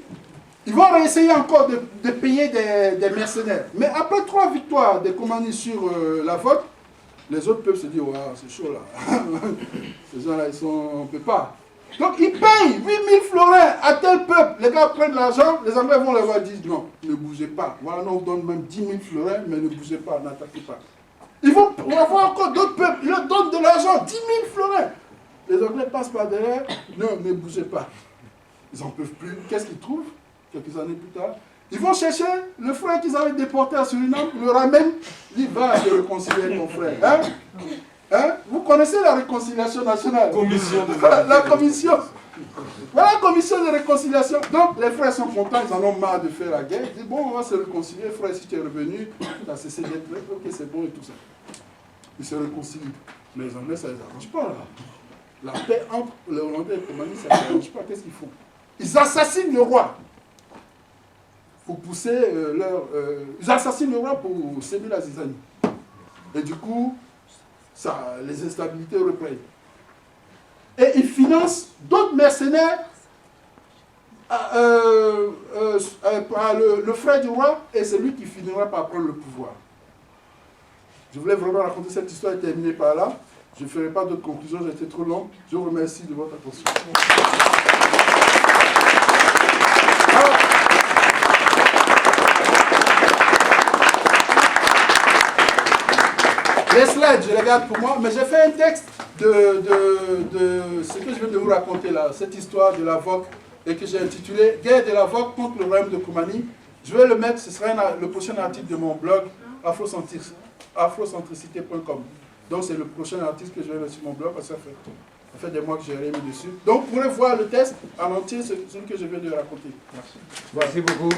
Ils vont réessayer encore de payer des mercenaires. Mais après 3 victoires des Comani sur la VOC, les autres peuvent se dire, ouais, c'est chaud là. Ces gens-là, on ne peut pas. Donc ils payent 8 000 florins à tel peuple. Les gars prennent l'argent, les Anglais vont les voir et disent, non, ne bougez pas. Voilà, on vous donne même 10 000 florins, mais ne bougez pas, n'attaquez pas. Ils vont avoir encore d'autres peuples, ils leur donnent de l'argent, 10 000 florins. Les Anglais passent par derrière, non, ne bougez pas. Ils n'en peuvent plus. Qu'est-ce qu'ils trouvent? Quelques années plus tard, ils vont chercher le frère qu'ils avaient déporté à Suriname, le ramènent, ils disent, va te réconcilier ton frère. Hein? Hein? Vous connaissez la réconciliation nationale? Commission de la commission. Voilà la commission de réconciliation. Donc les frères sont contents, ils en ont marre de faire la guerre. Ils disent, bon, on va se réconcilier, frère, si tu es revenu, tu as cessé d'être là, ok, c'est bon et tout ça. Ils se réconcilient. Mais les Anglais, ça ne les arrange pas là. La paix entre les Hollandais et les Comani, ça ne les arrange pas. Qu'est-ce qu'ils font? Ils assassinent le roi. Pour pousser ils assassinent le roi pour s'aimer la zizanie. Et du coup, les instabilités reprennent. Et ils financent d'autres mercenaires, le frère du roi, et c'est lui qui finira par prendre le pouvoir. Je voulais vraiment raconter cette histoire et terminer par là. Je ne ferai pas d'autres conclusions, j'ai été trop long. Je vous remercie de votre attention. Les slides, je les garde pour moi, mais j'ai fait un texte de ce que je viens de vous raconter là, cette histoire de la VOC, et que j'ai intitulé « Guerre de la VOC contre le royaume de Kumani ». Je vais le mettre, ce sera le prochain article de mon blog, afrocentricité.com. Donc c'est le prochain article que je vais mettre sur mon blog, parce que ça fait des mois que j'ai rien mis dessus. Donc vous pourrez voir le texte en entier, celui que je viens de raconter. Merci beaucoup.